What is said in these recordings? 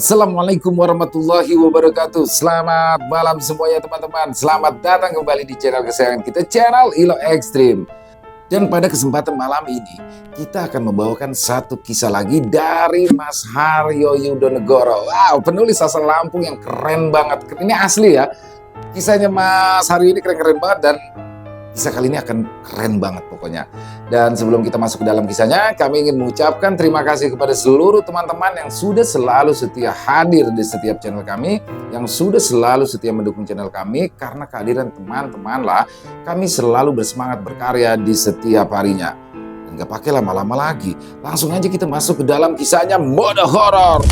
Assalamualaikum warahmatullahi wabarakatuh. Selamat malam semuanya teman-teman. Selamat datang kembali di channel kesayangan kita, channel Ilo Ekstrim. Dan pada kesempatan malam ini, kita akan membawakan satu kisah lagi dari Mas Haryo Yudonegoro. Wow, penulis asal Lampung yang keren banget. Ini asli ya. Kisahnya Mas Haryo ini keren-keren banget dan kisah kali ini akan keren banget pokoknya. Dan sebelum kita masuk ke dalam kisahnya, kami ingin mengucapkan terima kasih kepada seluruh teman-teman yang sudah selalu setia hadir di setiap channel kami, yang sudah selalu setia mendukung channel kami. Karena kehadiran teman-teman lah, kami selalu bersemangat berkarya di setiap harinya. Dan gak pakai lama-lama lagi, langsung aja kita masuk ke dalam kisahnya mode horor.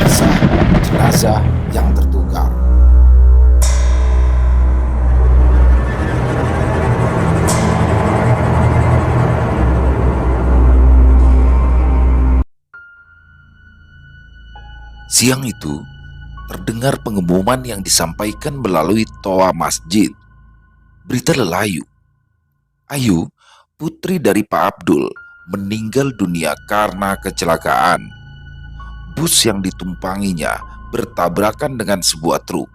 Kisah jenazah yang tertukar. Siang itu, terdengar pengumuman yang disampaikan melalui toa masjid. Berita lelayu. Ayu, putri dari Pak Abdul, meninggal dunia karena kecelakaan. Bus yang ditumpanginya bertabrakan dengan sebuah truk.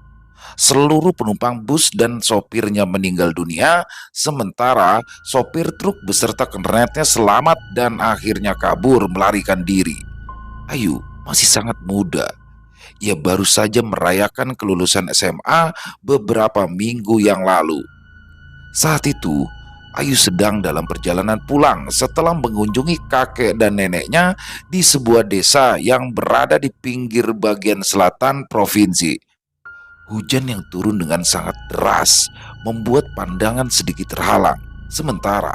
Seluruh penumpang bus dan sopirnya meninggal dunia, sementara sopir truk beserta kernetnya selamat dan akhirnya kabur melarikan diri. Ayu masih sangat muda. Ia baru saja merayakan kelulusan SMA beberapa minggu yang lalu. Saat itu, Ayu sedang dalam perjalanan pulang setelah mengunjungi kakek dan neneknya di sebuah desa yang berada di pinggir bagian selatan provinsi. Hujan yang turun dengan sangat deras membuat pandangan sedikit terhalang. Sementara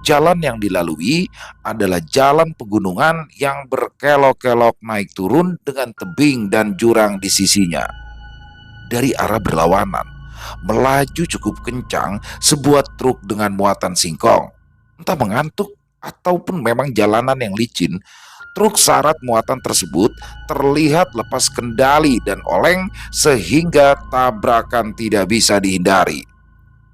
jalan yang dilalui adalah jalan pegunungan yang berkelok-kelok naik turun dengan tebing dan jurang di sisinya. Dari arah berlawanan, melaju cukup kencang sebuah truk dengan muatan singkong. Entah mengantuk ataupun memang jalanan yang licin, truk syarat muatan tersebut terlihat lepas kendali dan oleng sehingga tabrakan tidak bisa dihindari.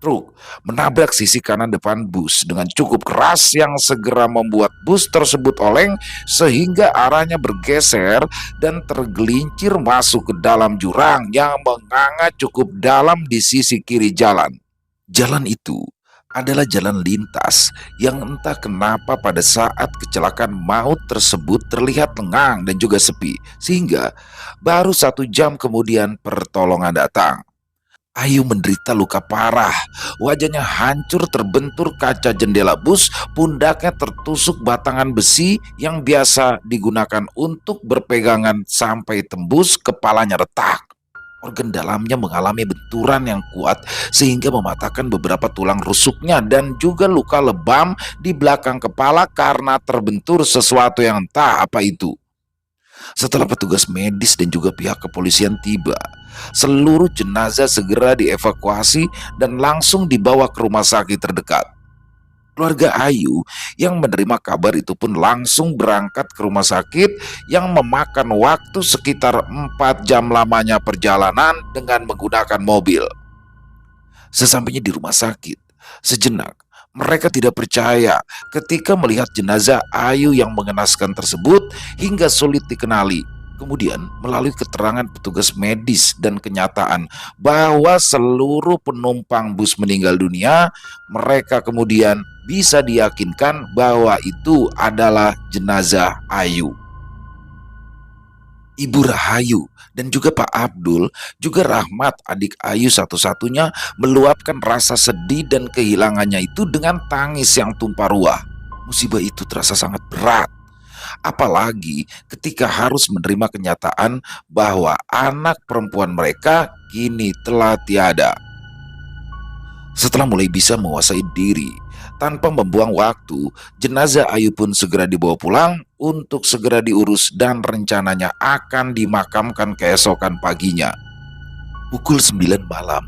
Truk menabrak sisi kanan depan bus dengan cukup keras yang segera membuat bus tersebut oleng sehingga arahnya bergeser dan tergelincir masuk ke dalam jurang yang menganga cukup dalam di sisi kiri jalan. Jalan itu adalah jalan lintas yang entah kenapa pada saat kecelakaan maut tersebut terlihat lengang dan juga sepi, sehingga baru 1 jam kemudian pertolongan datang. Ayu menderita luka parah, wajahnya hancur terbentur kaca jendela bus, pundaknya tertusuk batangan besi yang biasa digunakan untuk berpegangan sampai tembus kepalanya retak. Organ dalamnya mengalami benturan yang kuat sehingga mematahkan beberapa tulang rusuknya dan juga luka lebam di belakang kepala karena terbentur sesuatu yang entah apa itu. Setelah petugas medis dan juga pihak kepolisian tiba, seluruh jenazah segera dievakuasi dan langsung dibawa ke rumah sakit terdekat. Keluarga Ayu yang menerima kabar itu pun langsung berangkat ke rumah sakit yang memakan waktu sekitar 4 jam lamanya perjalanan dengan menggunakan mobil. Sesampainya di rumah sakit, sejenak mereka tidak percaya ketika melihat jenazah Ayu yang mengenaskan tersebut hingga sulit dikenali. Kemudian melalui keterangan petugas medis dan kenyataan bahwa seluruh penumpang bus meninggal dunia, mereka kemudian bisa diyakinkan bahwa itu adalah jenazah Ayu. Ibu Rahayu dan juga Pak Abdul, juga Rahmat adik Ayu satu-satunya, meluapkan rasa sedih dan kehilangannya itu dengan tangis yang tumpah ruah. Musibah itu terasa sangat berat, apalagi ketika harus menerima kenyataan bahwa anak perempuan mereka kini telah tiada. Setelah mulai bisa menguasai diri, tanpa membuang waktu, jenazah Ayu pun segera dibawa pulang untuk segera diurus dan rencananya akan dimakamkan keesokan paginya. Pukul 9 malam,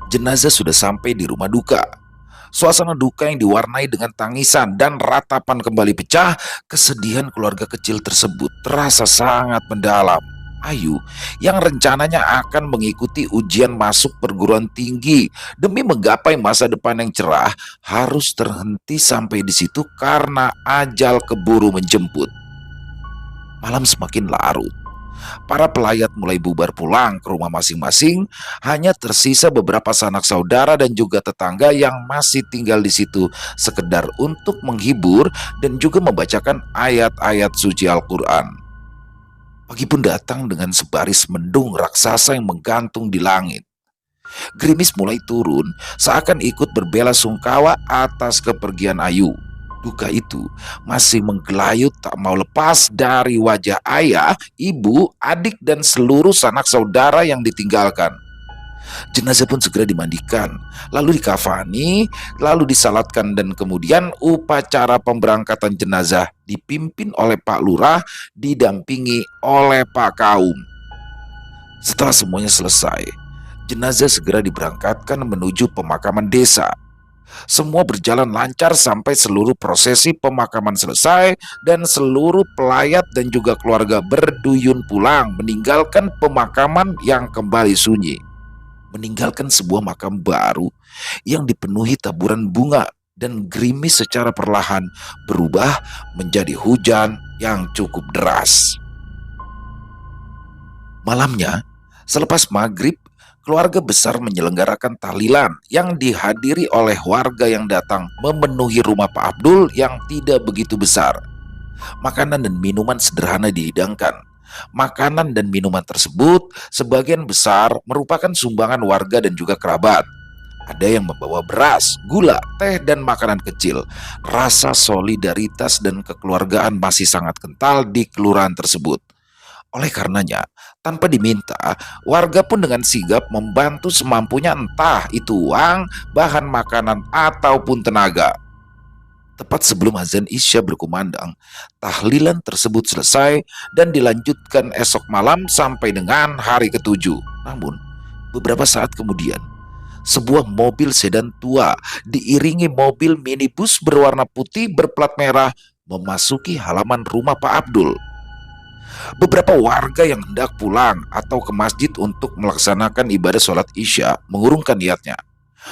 jenazah sudah sampai di rumah duka. Suasana duka yang diwarnai dengan tangisan dan ratapan kembali pecah, kesedihan keluarga kecil tersebut terasa sangat mendalam. Ayu yang rencananya akan mengikuti ujian masuk perguruan tinggi demi menggapai masa depan yang cerah harus terhenti sampai di situ karena ajal keburu menjemput. Malam semakin larut. Para pelayat mulai bubar pulang ke rumah masing-masing, hanya tersisa beberapa sanak saudara dan juga tetangga yang masih tinggal di situ sekedar untuk menghibur dan juga membacakan ayat-ayat suci Al-Quran. Pagi pun datang dengan sebaris mendung raksasa yang menggantung di langit. Gerimis mulai turun, seakan ikut berbela sungkawa atas kepergian Ayu. Duka itu masih menggelayut tak mau lepas dari wajah ayah, ibu, adik, dan seluruh sanak saudara yang ditinggalkan. Jenazah pun segera dimandikan, lalu dikafani, lalu disalatkan dan kemudian upacara pemberangkatan jenazah dipimpin oleh Pak Lurah didampingi oleh Pak Kaum. Setelah semuanya selesai, jenazah segera diberangkatkan menuju pemakaman desa. Semua berjalan lancar sampai seluruh prosesi pemakaman selesai dan seluruh pelayat dan juga keluarga berduyun pulang meninggalkan pemakaman yang kembali sunyi, meninggalkan sebuah makam baru yang dipenuhi taburan bunga dan gerimis secara perlahan berubah menjadi hujan yang cukup deras. Malamnya, selepas maghrib, keluarga besar menyelenggarakan tahlilan yang dihadiri oleh warga yang datang memenuhi rumah Pak Abdul yang tidak begitu besar. Makanan dan minuman sederhana dihidangkan. Makanan dan minuman tersebut sebagian besar merupakan sumbangan warga dan juga kerabat. Ada yang membawa beras, gula, teh, dan makanan kecil. Rasa solidaritas dan kekeluargaan masih sangat kental di kelurahan tersebut. Oleh karenanya, tanpa diminta, warga pun dengan sigap membantu semampunya entah itu uang, bahan makanan, ataupun tenaga. Tepat sebelum azan Isya berkumandang, tahlilan tersebut selesai dan dilanjutkan esok malam sampai dengan hari ketujuh. Namun, beberapa saat kemudian, sebuah mobil sedan tua diiringi mobil minibus berwarna putih berplat merah memasuki halaman rumah Pak Abdul. Beberapa warga yang hendak pulang atau ke masjid untuk melaksanakan ibadah sholat Isya mengurungkan niatnya.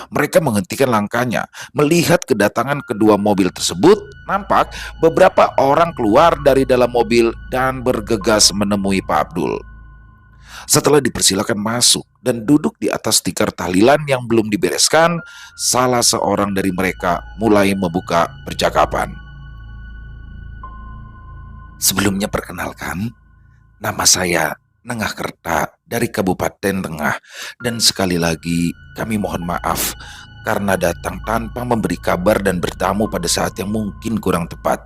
Mereka menghentikan langkahnya. Melihat kedatangan kedua mobil tersebut, nampak beberapa orang keluar dari dalam mobil dan bergegas menemui Pak Abdul. Setelah dipersilakan masuk dan duduk di atas tikar tahlilan yang belum dibereskan, salah seorang dari mereka mulai membuka percakapan. Sebelumnya perkenalkan, nama saya Nengah Kerta dari Kabupaten Tengah, dan sekali lagi kami mohon maaf karena datang tanpa memberi kabar dan bertamu pada saat yang mungkin kurang tepat.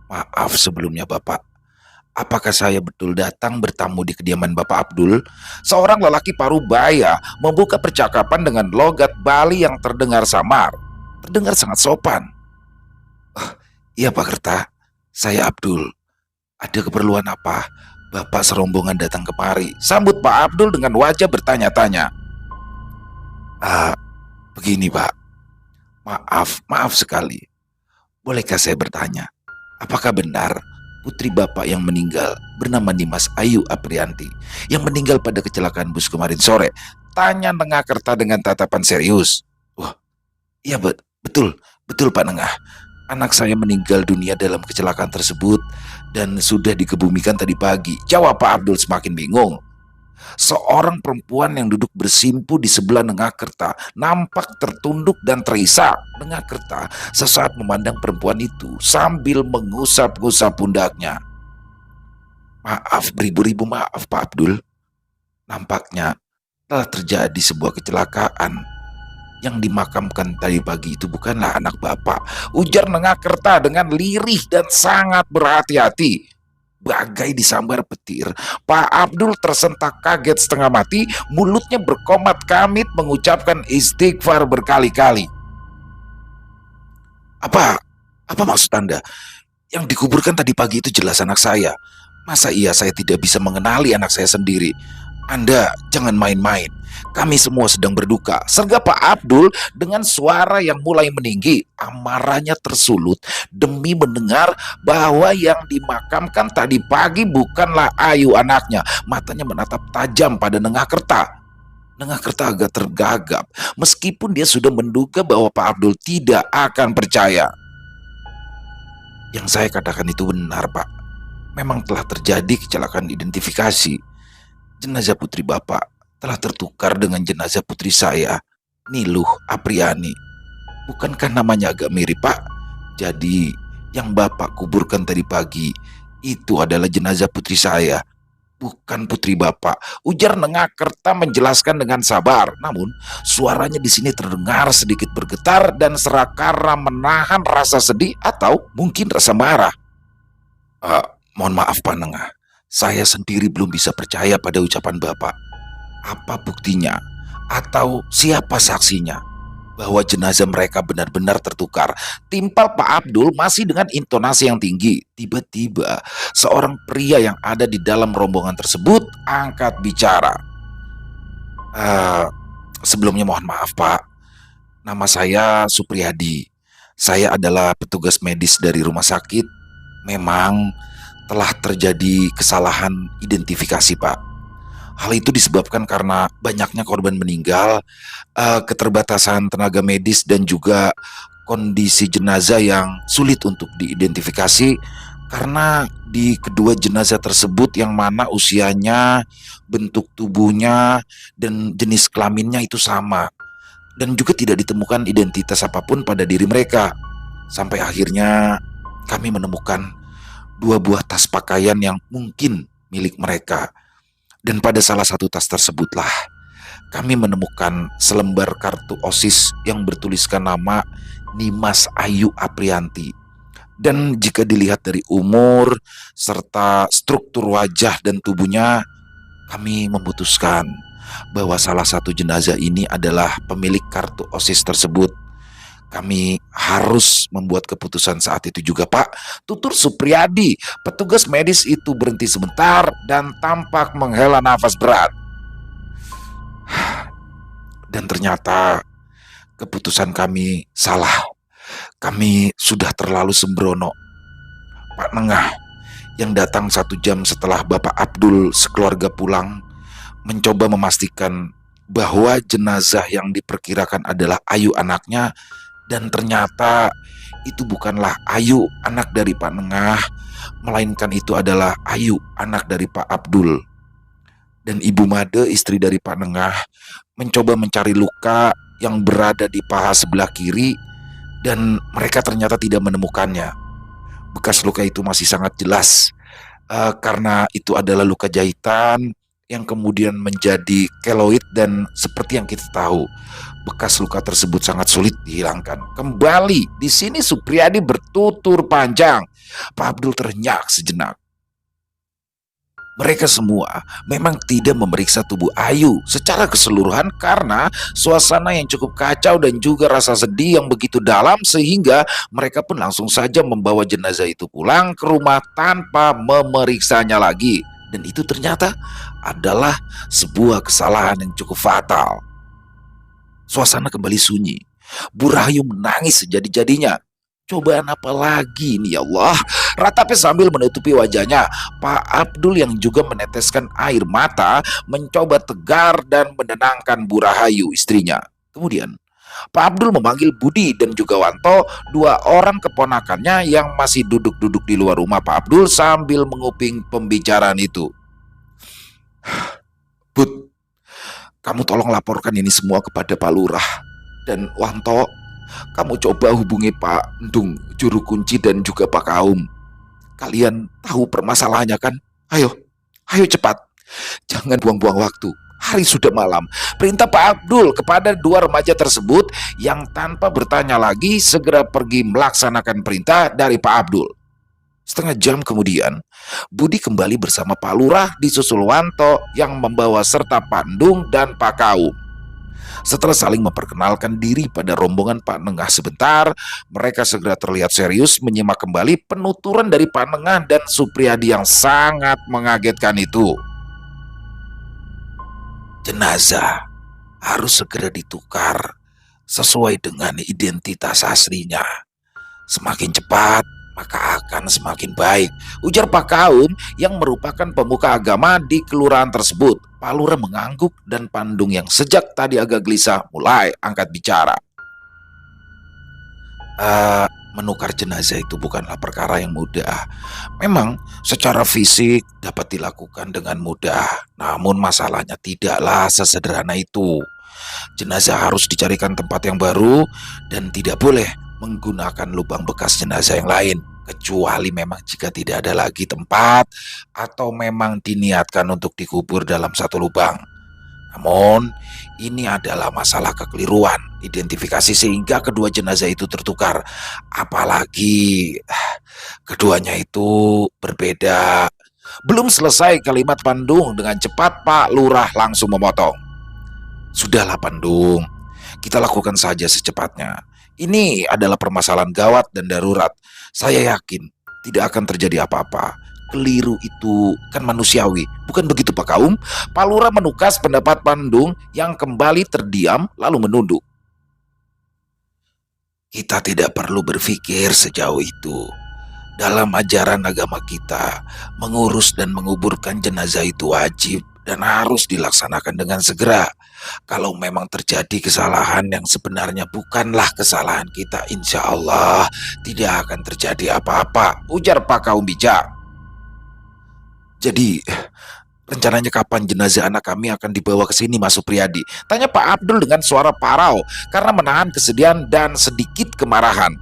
Maaf sebelumnya Bapak. Apakah saya betul datang bertamu di kediaman Bapak Abdul? Seorang lelaki parubaya membuka percakapan dengan logat Bali yang terdengar samar, terdengar sangat sopan. "Oh, iya Pak Kerta, saya Abdul. Ada keperluan apa? Bapak serombongan datang kemari," sambut Pak Abdul dengan wajah bertanya-tanya. "Ah, begini Pak, maaf sekali. Bolehkah saya bertanya, apakah benar putri Bapak yang meninggal bernama Nimas Ayu Aprianti yang meninggal pada kecelakaan bus kemarin sore?" Tanya Nengah Kerta dengan tatapan serius. "Wah, iya betul, betul Pak Nengah. Anak saya meninggal dunia dalam kecelakaan tersebut dan sudah dikebumikan tadi pagi," jawab Pak Abdul semakin bingung. Seorang perempuan yang duduk bersimpu di sebelah Nengah Kerta nampak tertunduk dan terisak. Nengah Kerta sesaat memandang perempuan itu sambil mengusap-ngusap pundaknya. "Maaf, beribu-ribu maaf Pak Abdul. Nampaknya telah terjadi sebuah kecelakaan. Yang dimakamkan tadi pagi itu bukanlah anak Bapak," ujar Nengah Kerta dengan lirih dan sangat berhati-hati. Bagai disambar petir, Pak Abdul tersentak kaget setengah mati, mulutnya berkomat kamit mengucapkan istighfar berkali-kali. Apa? Apa maksud Anda? Yang dikuburkan tadi pagi itu jelas anak saya. Masa iya saya tidak bisa mengenali anak saya sendiri? Anda jangan main-main. Kami semua sedang berduka. Sergap Pak Abdul dengan suara yang mulai meninggi. Amarahnya tersulut demi mendengar bahwa yang dimakamkan tadi pagi bukanlah Ayu anaknya. Matanya menatap tajam pada Nengah Kerta agak tergagap meskipun dia sudah menduga bahwa Pak Abdul tidak akan percaya. Yang saya katakan itu benar, Pak. Memang telah terjadi kecelakaan identifikasi. Jenazah putri Bapak telah tertukar dengan jenazah putri saya, Niluh Apriani. Bukankah namanya agak mirip, Pak? Jadi, yang Bapak kuburkan tadi pagi itu adalah jenazah putri saya, bukan putri Bapak. Ujar Nengakerta menjelaskan dengan sabar. Namun, suaranya di sini terdengar sedikit bergetar dan serakara menahan rasa sedih atau mungkin rasa marah. "Ah, mohon maaf Pak Nengah. Saya sendiri belum bisa percaya pada ucapan Bapak. Apa buktinya? Atau siapa saksinya bahwa jenazah mereka benar-benar tertukar?" Timpal Pak Abdul masih dengan intonasi yang tinggi. Tiba-tiba seorang pria yang ada di dalam rombongan tersebut angkat bicara. "Eh, Sebelumnya mohon maaf Pak. Nama saya Supriyadi. Saya adalah petugas medis dari rumah sakit. Memang telah terjadi kesalahan identifikasi Pak. Hal itu disebabkan karena banyaknya korban meninggal, keterbatasan tenaga medis dan juga kondisi jenazah yang sulit untuk diidentifikasi karena di kedua jenazah tersebut yang mana usianya, bentuk tubuhnya, dan jenis kelaminnya itu sama dan juga tidak ditemukan identitas apapun pada diri mereka. Sampai akhirnya kami menemukan dua buah tas pakaian yang mungkin milik mereka. Dan pada salah satu tas tersebutlah kami menemukan selembar kartu OSIS yang bertuliskan nama Nimas Ayu Aprianti. Dan jika dilihat dari umur serta struktur wajah dan tubuhnya, kami memutuskan bahwa salah satu jenazah ini adalah pemilik kartu OSIS tersebut. Kami harus membuat keputusan saat itu juga, Pak. Tutur Supriyadi. Petugas medis itu berhenti sebentar dan tampak menghela nafas berat. Dan ternyata keputusan kami salah. Kami sudah terlalu sembrono. Pak Nengah yang datang 1 jam setelah Bapak Abdul sekeluarga pulang mencoba memastikan bahwa jenazah yang diperkirakan adalah Ayu anaknya, dan ternyata itu bukanlah Ayu anak dari Pak Nengah, melainkan itu adalah Ayu anak dari Pak Abdul. Dan Ibu Made istri dari Pak Nengah mencoba mencari luka yang berada di paha sebelah kiri dan mereka ternyata tidak menemukannya. Bekas luka itu masih sangat jelas karena itu adalah luka jahitan yang kemudian menjadi keloid dan seperti yang kita tahu, bekas luka tersebut sangat sulit dihilangkan. Kembali di sini Supriyadi bertutur panjang. Pak Abdul terenyak sejenak. Mereka semua memang tidak memeriksa tubuh Ayu secara keseluruhan karena suasana yang cukup kacau dan juga rasa sedih yang begitu dalam sehingga mereka pun langsung saja membawa jenazah itu pulang ke rumah tanpa memeriksanya lagi. Dan itu ternyata adalah sebuah kesalahan yang cukup fatal. Suasana kembali sunyi. Bu Rahayu menangis sejadi-jadinya. Cobaan apa lagi ini ya Allah? Ratapi sambil menutupi wajahnya. Pak Abdul yang juga meneteskan air mata mencoba tegar dan menenangkan Bu Rahayu istrinya. Kemudian Pak Abdul memanggil Budi dan juga Wanto, 2 orang keponakannya yang masih duduk-duduk di luar rumah Pak Abdul sambil menguping pembicaraan itu. Bud, kamu tolong laporkan ini semua kepada Pak Lurah. Dan Wanto, kamu coba hubungi Pak Endung, juru kunci dan juga Pak Kaum. Kalian tahu permasalahannya kan? Ayo cepat. Jangan buang-buang waktu. Hari sudah malam. Perintah Pak Abdul kepada 2 remaja tersebut yang tanpa bertanya lagi segera pergi melaksanakan perintah dari Pak Abdul. Setengah jam kemudian, Budi kembali bersama Pak Lurah disusul Wanto yang membawa serta Pak Endung dan Pak Kaum. Setelah saling memperkenalkan diri pada rombongan Pak Nengah sebentar, mereka segera terlihat serius menyimak kembali penuturan dari Pak Nengah dan Supriyadi yang sangat mengagetkan itu. Jenazah harus segera ditukar sesuai dengan identitas aslinya. Semakin cepat, maka akan semakin baik, ujar Pak Kaum yang merupakan pemuka agama di kelurahan tersebut. Pak Lurah mengangguk dan Pandung yang sejak tadi agak gelisah mulai angkat bicara. "Eh, menukar jenazah itu bukanlah perkara yang mudah. Memang secara fisik dapat dilakukan dengan mudah, namun masalahnya tidaklah sesederhana itu. Jenazah harus dicarikan tempat yang baru dan tidak boleh menggunakan lubang bekas jenazah yang lain, kecuali memang jika tidak ada lagi tempat atau memang diniatkan untuk dikubur dalam satu lubang. Namun, ini adalah masalah kekeliruan identifikasi sehingga kedua jenazah itu tertukar. Apalagi keduanya itu berbeda." Belum selesai kalimat Pandung, dengan cepat Pak Lurah langsung memotong. "Sudahlah Pandung, kita lakukan saja secepatnya. Ini adalah permasalahan gawat dan darurat. Saya yakin tidak akan terjadi apa-apa. Keliru itu kan manusiawi, bukan begitu Pak Kaum?" Pak Lurah menukas pendapat Pandung yang kembali terdiam lalu menunduk. "Kita tidak perlu berpikir sejauh itu. Dalam ajaran agama kita, mengurus dan menguburkan jenazah itu wajib dan harus dilaksanakan dengan segera. Kalau memang terjadi kesalahan yang sebenarnya bukanlah kesalahan kita, insya Allah tidak akan terjadi apa-apa," ujar Pak Kaum bijak. "Jadi, rencananya kapan jenazah anak kami akan dibawa ke sini, Mas Supriyadi?" tanya Pak Abdul dengan suara parau karena menahan kesedihan dan sedikit kemarahan.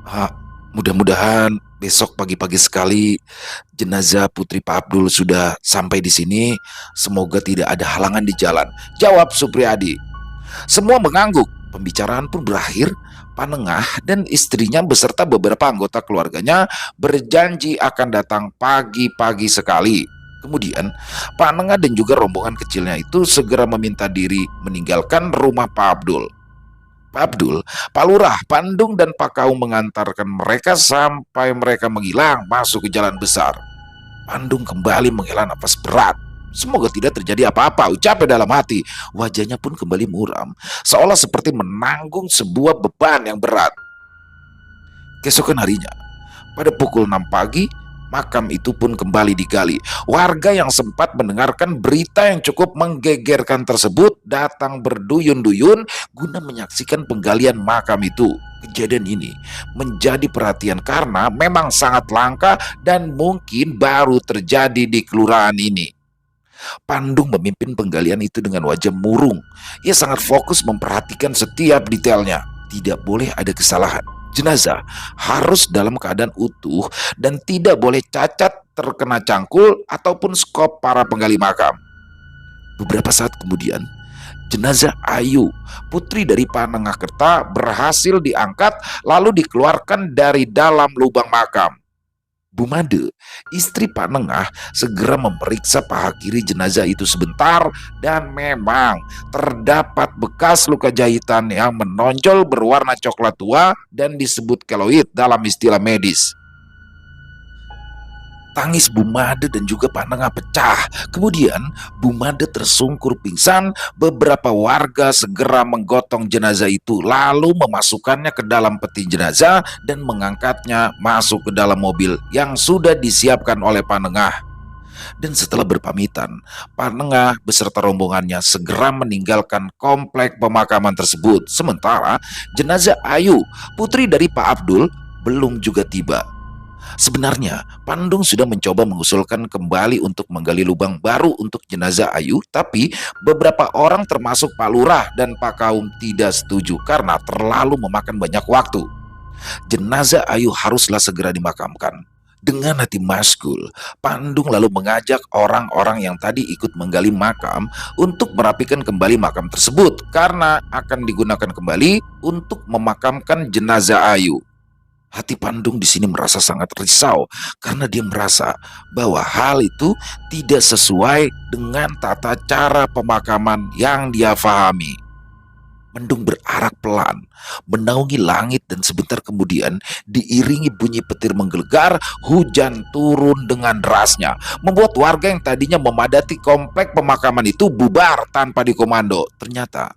"Ah, mudah-mudahan besok pagi-pagi sekali jenazah putri Pak Abdul sudah sampai di sini. Semoga tidak ada halangan di jalan," jawab Supriyadi. Semua mengangguk. Pembicaraan pun berakhir. Panengah dan istrinya beserta beberapa anggota keluarganya berjanji akan datang pagi-pagi sekali. Kemudian, Panengah dan juga rombongan kecilnya itu segera meminta diri meninggalkan rumah Pak Abdul. Pak Abdul, Pak Lurah, Pandung, dan Pak Kaum mengantarkan mereka sampai mereka menghilang masuk ke jalan besar. Pandung kembali menghela nafas berat. Semoga tidak terjadi apa-apa, ucapnya dalam hati. Wajahnya pun kembali muram, seolah seperti menanggung sebuah beban yang berat. Keesokan harinya, pada pukul 6 pagi, makam itu pun kembali digali. Warga yang sempat mendengarkan berita yang cukup menggegerkan tersebut datang berduyun-duyun guna menyaksikan penggalian makam itu. Kejadian ini menjadi perhatian karena memang sangat langka dan mungkin baru terjadi di kelurahan ini. Pandung memimpin penggalian itu dengan wajah murung. Ia sangat fokus memperhatikan setiap detailnya. Tidak boleh ada kesalahan. Jenazah harus dalam keadaan utuh dan tidak boleh cacat, terkena cangkul, ataupun skop para penggali makam. Beberapa saat kemudian, jenazah Ayu, putri dari Panengahkerta, berhasil diangkat lalu dikeluarkan dari dalam lubang makam. Bu Made, istri Pak Nengah, segera memeriksa paha kiri jenazah itu sebentar dan memang terdapat bekas luka jahitan yang menonjol berwarna coklat tua dan disebut keloid dalam istilah medis. Tangis Bu Made dan juga Pak Nengah pecah. Kemudian Bu Made tersungkur pingsan. Beberapa warga segera menggotong jenazah itu lalu memasukkannya ke dalam peti jenazah dan mengangkatnya masuk ke dalam mobil yang sudah disiapkan oleh Pak Nengah. Dan setelah berpamitan, Pak Nengah beserta rombongannya segera meninggalkan komplek pemakaman tersebut. Sementara jenazah Ayu, putri dari Pak Abdul, belum juga tiba. Sebenarnya, Pandung sudah mencoba mengusulkan kembali untuk menggali lubang baru untuk jenazah Ayu, tapi beberapa orang termasuk Pak Lurah dan Pak Kaum tidak setuju karena terlalu memakan banyak waktu. Jenazah Ayu haruslah segera dimakamkan. Dengan hati maskul, Pandung lalu mengajak orang-orang yang tadi ikut menggali makam untuk merapikan kembali makam tersebut karena akan digunakan kembali untuk memakamkan jenazah Ayu. Hati Pandung di sini merasa sangat risau karena dia merasa bahwa hal itu tidak sesuai dengan tata cara pemakaman yang dia pahami. Mendung berarak pelan, menaungi langit dan sebentar kemudian diiringi bunyi petir menggelegar, hujan turun dengan derasnya, membuat warga yang tadinya memadati komplek pemakaman itu bubar tanpa dikomando. Ternyata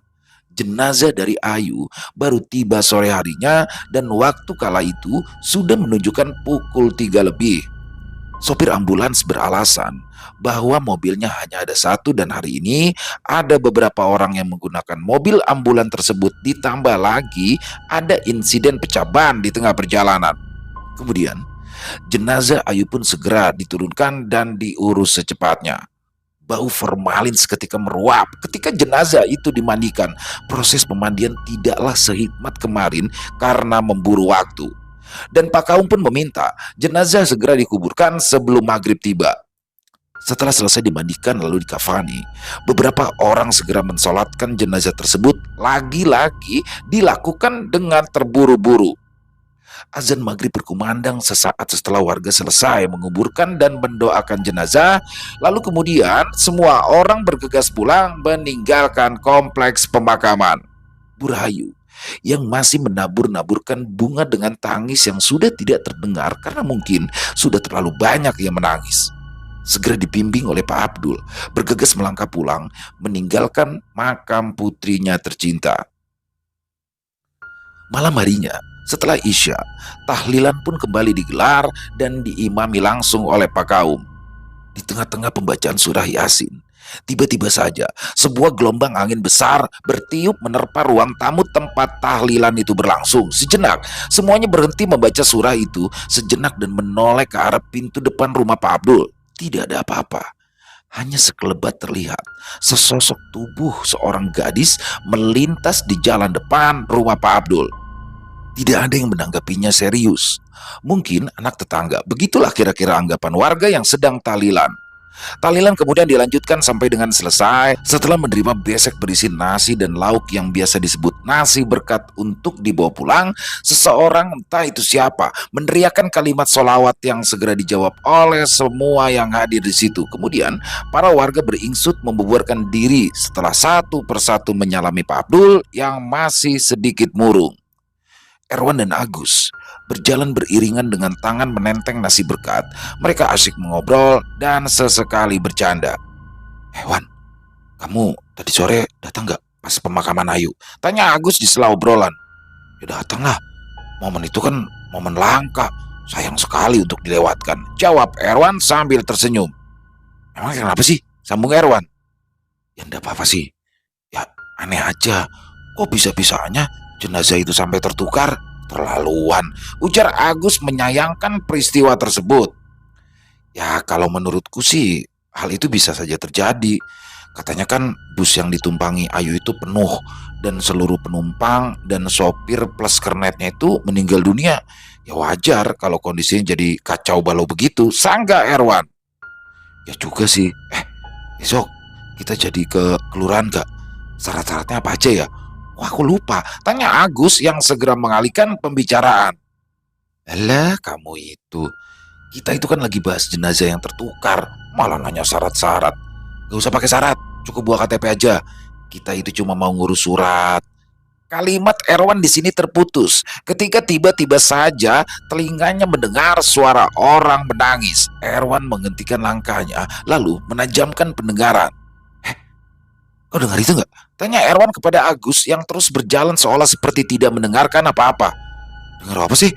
jenazah dari Ayu baru tiba sore harinya dan waktu kala itu sudah menunjukkan pukul 3 lebih. Sopir ambulans beralasan bahwa mobilnya hanya ada satu dan hari ini ada beberapa orang yang menggunakan mobil ambulan tersebut, ditambah lagi ada insiden pecah ban di tengah perjalanan. Kemudian jenazah Ayu pun segera diturunkan dan diurus secepatnya. Bau formalin seketika meruap ketika jenazah itu dimandikan. Proses pemandian tidaklah sehikmat kemarin karena memburu waktu. Dan Pak Kaum pun meminta jenazah segera dikuburkan sebelum maghrib tiba. Setelah selesai dimandikan lalu dikafani, beberapa orang segera mensolatkan jenazah tersebut. Lagi-lagi dilakukan dengan terburu-buru. Azan maghrib berkumandang sesaat setelah warga selesai menguburkan dan mendoakan jenazah. Lalu kemudian semua orang bergegas pulang meninggalkan kompleks pemakaman. Bu Rahayu yang masih menabur-naburkan bunga dengan tangis yang sudah tidak terdengar karena mungkin sudah terlalu banyak yang menangis, segera dibimbing oleh Pak Abdul bergegas melangkah pulang meninggalkan makam putrinya tercinta. Malam harinya setelah Isya, tahlilan pun kembali digelar dan diimami langsung oleh Pak Kaum. Di tengah-tengah pembacaan surah Yasin, tiba-tiba saja sebuah gelombang angin besar bertiup menerpa ruang tamu tempat tahlilan itu berlangsung. Sejenak semuanya berhenti membaca surah itu sejenak dan menoleh ke arah pintu depan rumah Pak Abdul. Tidak ada apa-apa, hanya sekelebat terlihat sesosok tubuh seorang gadis melintas di jalan depan rumah Pak Abdul. Tidak ada yang menanggapinya serius. Mungkin anak tetangga. Begitulah kira-kira anggapan warga yang sedang tahlilan. Tahlilan kemudian dilanjutkan sampai dengan selesai. Setelah menerima besek berisi nasi dan lauk yang biasa disebut nasi berkat untuk dibawa pulang, seseorang entah itu siapa meneriakkan kalimat sholawat yang segera dijawab oleh semua yang hadir di situ. Kemudian para warga beringsut membubarkan diri setelah satu persatu menyalami Pak Abdul yang masih sedikit murung. Erwan dan Agus berjalan beriringan dengan tangan menenteng nasi berkat. Mereka asyik mengobrol dan sesekali bercanda. "Wan, kamu tadi sore datang gak pas pemakaman Ayu?" tanya Agus di sela obrolan. "Ya datang lah, momen itu kan momen langka, sayang sekali untuk dilewatkan," jawab Erwan sambil tersenyum. "Emang kenapa sih?" sambung Erwan. "Ya enggak apa-apa sih, ya aneh aja, kok bisa-bisanya jenazah itu sampai tertukar? Terlaluan," ujar Agus menyayangkan peristiwa tersebut. "Ya kalau menurutku sih hal itu bisa saja terjadi. Katanya kan bus yang ditumpangi Ayu itu penuh dan seluruh penumpang dan sopir plus kernetnya itu meninggal dunia. Ya wajar kalau kondisinya jadi kacau balau begitu," sanggah Erwan. "Ya juga sih. Besok kita jadi ke kelurahan gak? Syarat-syaratnya apa aja ya?" "Wah, aku lupa," tanya Agus yang segera mengalihkan pembicaraan. "Alah, kamu kita itu kan lagi bahas jenazah yang tertukar, malah nanya syarat-syarat. Gak usah pakai syarat, cukup bawa KTP aja. Kita itu cuma mau ngurus surat." Kalimat Erwan di sini terputus ketika tiba-tiba saja telinganya mendengar suara orang menangis. Erwan menghentikan langkahnya lalu menajamkan pendengaran. "Kau dengar itu nggak?" tanya Erwan kepada Agus yang terus berjalan seolah seperti tidak mendengarkan apa-apa. "Dengar apa sih?"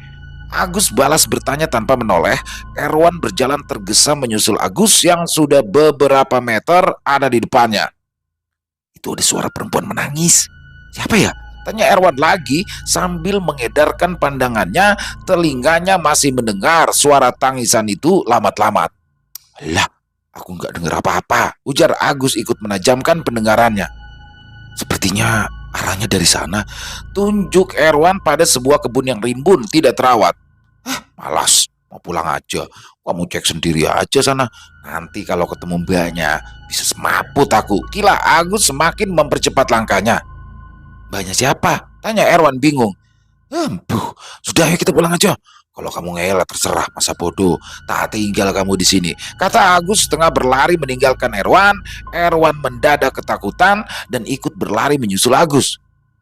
Agus balas bertanya tanpa menoleh. Erwan berjalan tergesa menyusul Agus yang sudah beberapa meter ada di depannya. "Itu ada suara perempuan menangis. Siapa ya?" tanya Erwan lagi sambil mengedarkan pandangannya. Telinganya masih mendengar suara tangisan itu lamat-lamat. "Lah, aku nggak dengar apa-apa," ujar Agus ikut menajamkan pendengarannya. "Sepertinya arahnya dari sana," tunjuk Erwan pada sebuah kebun yang rimbun tidak terawat. "Malas, mau pulang aja. Kamu cek sendiri aja sana. Nanti kalau ketemu mbaknya bisa semaput aku," kila Agus semakin mempercepat langkahnya. "Mbaknya siapa?" tanya Erwan bingung. Sudah, ayo kita pulang aja. Kalau kamu ngeyel terserah, masa bodoh. Tak tinggal kamu di sini," kata Agus setengah berlari meninggalkan Erwan. Erwan mendadak ketakutan dan ikut berlari menyusul Agus.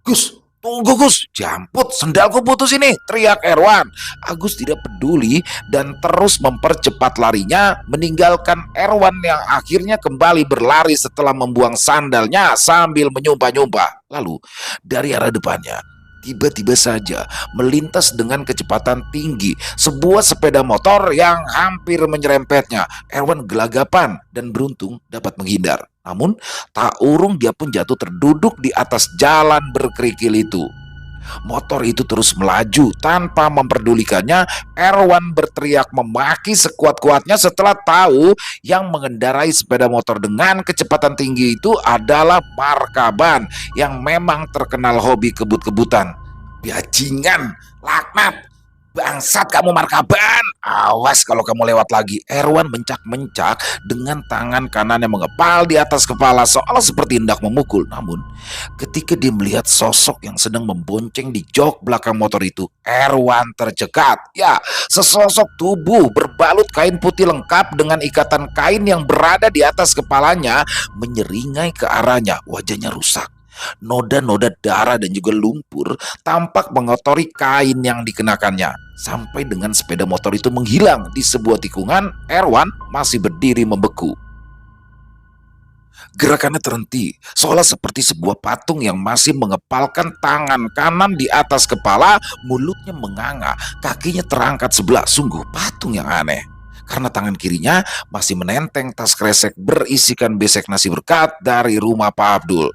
"Gus, tunggu Gus, jamput, sendalku putus ini," teriak Erwan. Agus tidak peduli dan terus mempercepat larinya, meninggalkan Erwan yang akhirnya kembali berlari setelah membuang sandalnya sambil menyumpah-nyumpah. Lalu dari arah depannya, tiba-tiba saja melintas dengan kecepatan tinggi sebuah sepeda motor yang hampir menyerempetnya. Erwan gelagapan dan beruntung dapat menghindar. Namun tak urung dia pun jatuh terduduk di atas jalan berkerikil itu. Motor itu terus melaju tanpa memperdulikannya. Erwan berteriak memaki sekuat-kuatnya setelah tahu yang mengendarai sepeda motor dengan kecepatan tinggi itu adalah Markaban yang memang terkenal hobi kebut-kebutan. "Bajingan, laknat, bangsat kamu Markaban! Awas kalau kamu lewat lagi!" Erwan mencak-mencak dengan tangan kanannya mengepal di atas kepala seolah seperti hendak memukul. Namun ketika dia melihat sosok yang sedang membonceng di jok belakang motor itu, Erwan tercekat. Ya, sesosok tubuh berbalut kain putih lengkap dengan ikatan kain yang berada di atas kepalanya menyeringai ke arahnya. Wajahnya rusak. Noda-noda darah dan juga lumpur tampak mengotori kain yang dikenakannya. Sampai dengan sepeda motor itu menghilang di sebuah tikungan, Erwan masih berdiri membeku. Gerakannya terhenti, seolah seperti sebuah patung yang masih mengepalkan tangan kanan di atas kepala, mulutnya menganga, kakinya terangkat sebelah. Sungguh patung yang aneh. Karena tangan kirinya masih menenteng tas kresek berisikan besek nasi berkat dari rumah Pak Abdul.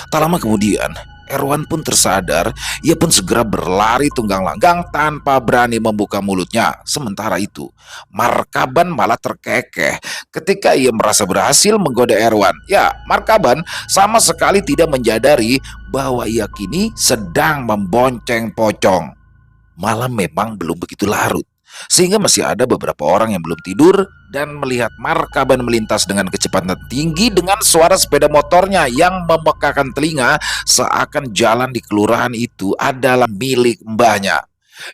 Tak lama kemudian, Erwan pun tersadar. Ia pun segera berlari tunggang langgang tanpa berani membuka mulutnya. Sementara itu, Markaban malah terkekeh ketika ia merasa berhasil menggoda Erwan. Ya, Markaban sama sekali tidak menyadari bahwa ia kini sedang membonceng pocong. Malam memang belum begitu larut, sehingga masih ada beberapa orang yang belum tidur dan melihat Markaban melintas dengan kecepatan tinggi dengan suara sepeda motornya yang memekakan telinga, seakan jalan di kelurahan itu adalah milik mbahnya.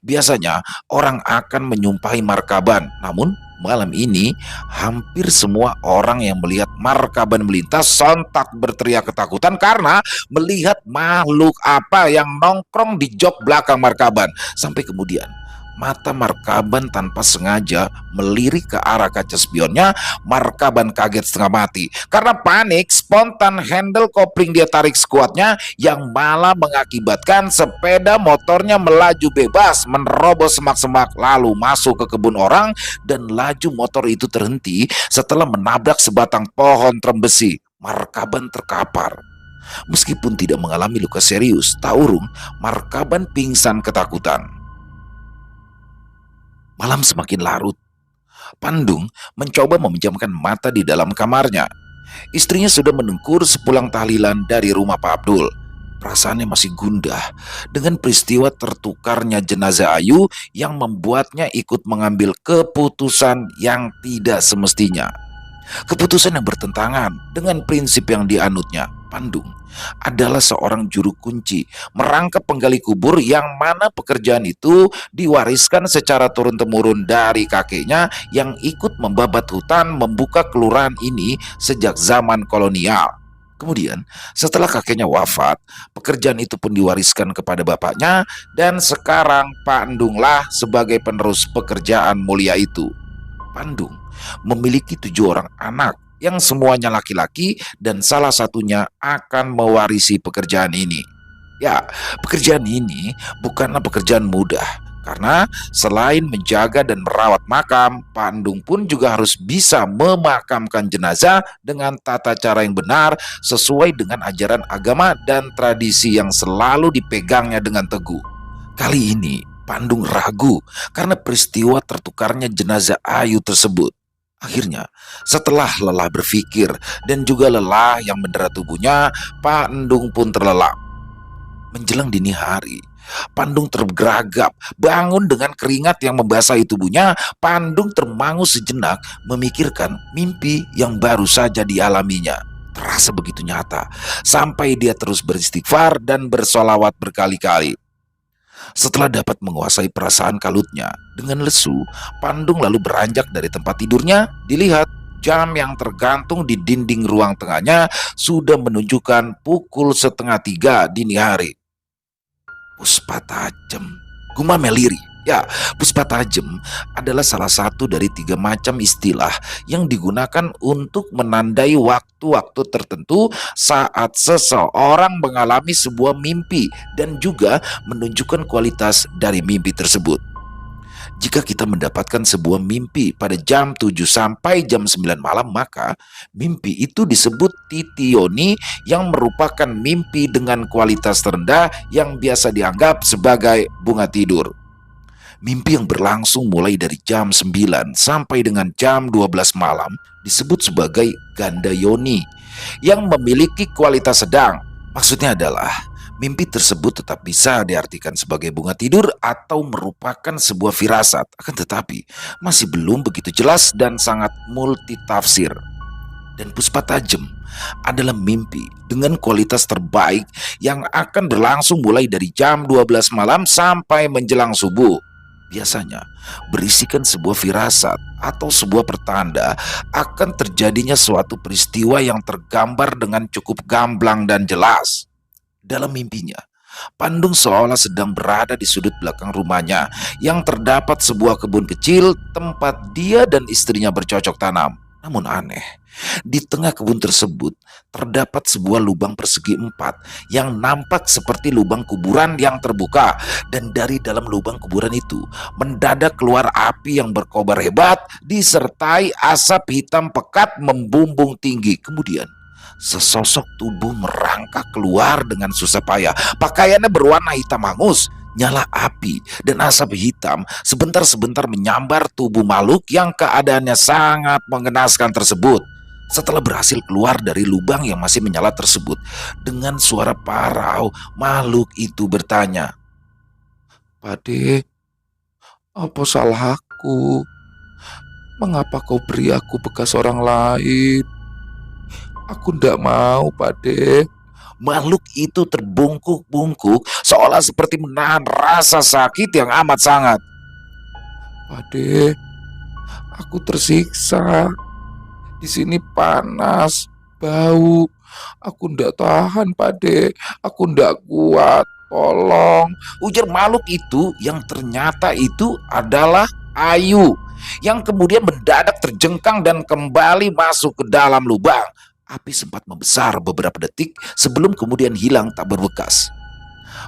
Biasanya orang akan menyumpahi Markaban, namun malam ini hampir semua orang yang melihat Markaban melintas sontak berteriak ketakutan karena melihat makhluk apa yang nongkrong di jok belakang Markaban. Sampai kemudian mata Markaban tanpa sengaja melirik ke arah kaca spionnya. Markaban kaget setengah mati. Karena panik, spontan handle kopling dia tarik sekuatnya yang malah mengakibatkan sepeda motornya melaju bebas menerobos semak-semak lalu masuk ke kebun orang, dan laju motor itu terhenti setelah menabrak sebatang pohon trembesi. Markaban terkapar. Meskipun tidak mengalami luka serius, tak urung Markaban pingsan ketakutan. Malam semakin larut. Pandung mencoba memejamkan mata di dalam kamarnya. Istrinya sudah mendengkur sepulang tahlilan dari rumah Pak Abdul. Perasaannya masih gundah dengan peristiwa tertukarnya jenazah Ayu yang membuatnya ikut mengambil keputusan yang tidak semestinya. Keputusan yang bertentangan dengan prinsip yang dianutnya. Pandung adalah seorang juru kunci merangkap penggali kubur yang mana pekerjaan itu diwariskan secara turun-temurun dari kakeknya yang ikut membabat hutan membuka kelurahan ini sejak zaman kolonial. Kemudian setelah kakeknya wafat, pekerjaan itu pun diwariskan kepada bapaknya dan sekarang Pandunglah sebagai penerus pekerjaan mulia itu. Pandung memiliki 7 orang anak yang semuanya laki-laki dan salah satunya akan mewarisi pekerjaan ini. Ya, pekerjaan ini bukanlah pekerjaan mudah karena selain menjaga dan merawat makam, Pandung pun juga harus bisa memakamkan jenazah dengan tata cara yang benar sesuai dengan ajaran agama dan tradisi yang selalu dipegangnya dengan teguh. Kali ini Pandung ragu karena peristiwa tertukarnya jenazah Ayu tersebut. Akhirnya, setelah lelah berpikir dan juga lelah yang mendera tubuhnya, Pandung pun terlelap. Menjelang dini hari, Pandung tergeragap, bangun dengan keringat yang membasahi tubuhnya. Pandung termangu sejenak memikirkan mimpi yang baru saja dialaminya. Terasa begitu nyata, sampai dia terus beristighfar dan bersolawat berkali-kali. Setelah dapat menguasai perasaan kalutnya, dengan lesu, Pandung lalu beranjak dari tempat tidurnya. Dilihat Jam yang tergantung di dinding ruang tengahnya sudah menunjukkan pukul setengah 3 dini hari. Puspa tajam, gumam Meliri. Ya, puspa tajam adalah salah satu dari 3 macam istilah yang digunakan untuk menandai waktu-waktu tertentu saat seseorang mengalami sebuah mimpi dan juga menunjukkan kualitas dari mimpi tersebut. Jika kita mendapatkan sebuah mimpi pada jam 7 sampai jam 9 malam, maka mimpi itu disebut titioni yang merupakan mimpi dengan kualitas terendah yang biasa dianggap sebagai bunga tidur. Mimpi yang berlangsung mulai dari jam 9 sampai dengan jam 12 malam disebut sebagai ganda yoni yang memiliki kualitas sedang. Maksudnya adalah mimpi tersebut tetap bisa diartikan sebagai bunga tidur atau merupakan sebuah firasat, akan tetapi masih belum begitu jelas dan sangat multitafsir. Dan puspa tajam adalah mimpi dengan kualitas terbaik yang akan berlangsung mulai dari jam 12 malam sampai menjelang subuh. Biasanya berisikan sebuah firasat atau sebuah pertanda akan terjadinya suatu peristiwa yang tergambar dengan cukup gamblang dan jelas. Dalam mimpinya, Pandung seolah sedang berada di sudut belakang rumahnya yang terdapat sebuah kebun kecil tempat dia dan istrinya bercocok tanam. Namun aneh, di tengah kebun tersebut terdapat sebuah lubang persegi 4 yang nampak seperti lubang kuburan yang terbuka, dan dari dalam lubang kuburan itu mendadak keluar api yang berkobar hebat disertai asap hitam pekat membumbung tinggi. Kemudian sesosok tubuh merangkak keluar dengan susah payah. Pakaiannya berwarna hitam hangus. Nyala api dan asap hitam sebentar-sebentar menyambar tubuh makhluk yang keadaannya sangat mengenaskan tersebut. Setelah berhasil keluar dari lubang yang masih menyala tersebut, dengan suara parau, makhluk itu bertanya, "Pade, apa salahku? Mengapa kau beri aku bekas orang lain? Aku ndak mau, Pade." Makhluk itu terbungkuk-bungkuk seolah seperti menahan rasa sakit yang amat sangat. "Pade, aku tersiksa. Di sini panas, bau. Aku ndak tahan, Pade. Aku ndak kuat. Tolong," ujar makhluk itu yang ternyata itu adalah Ayu, yang kemudian mendadak terjengkang dan kembali masuk ke dalam lubang. Api sempat membesar beberapa detik sebelum kemudian hilang tak berbekas.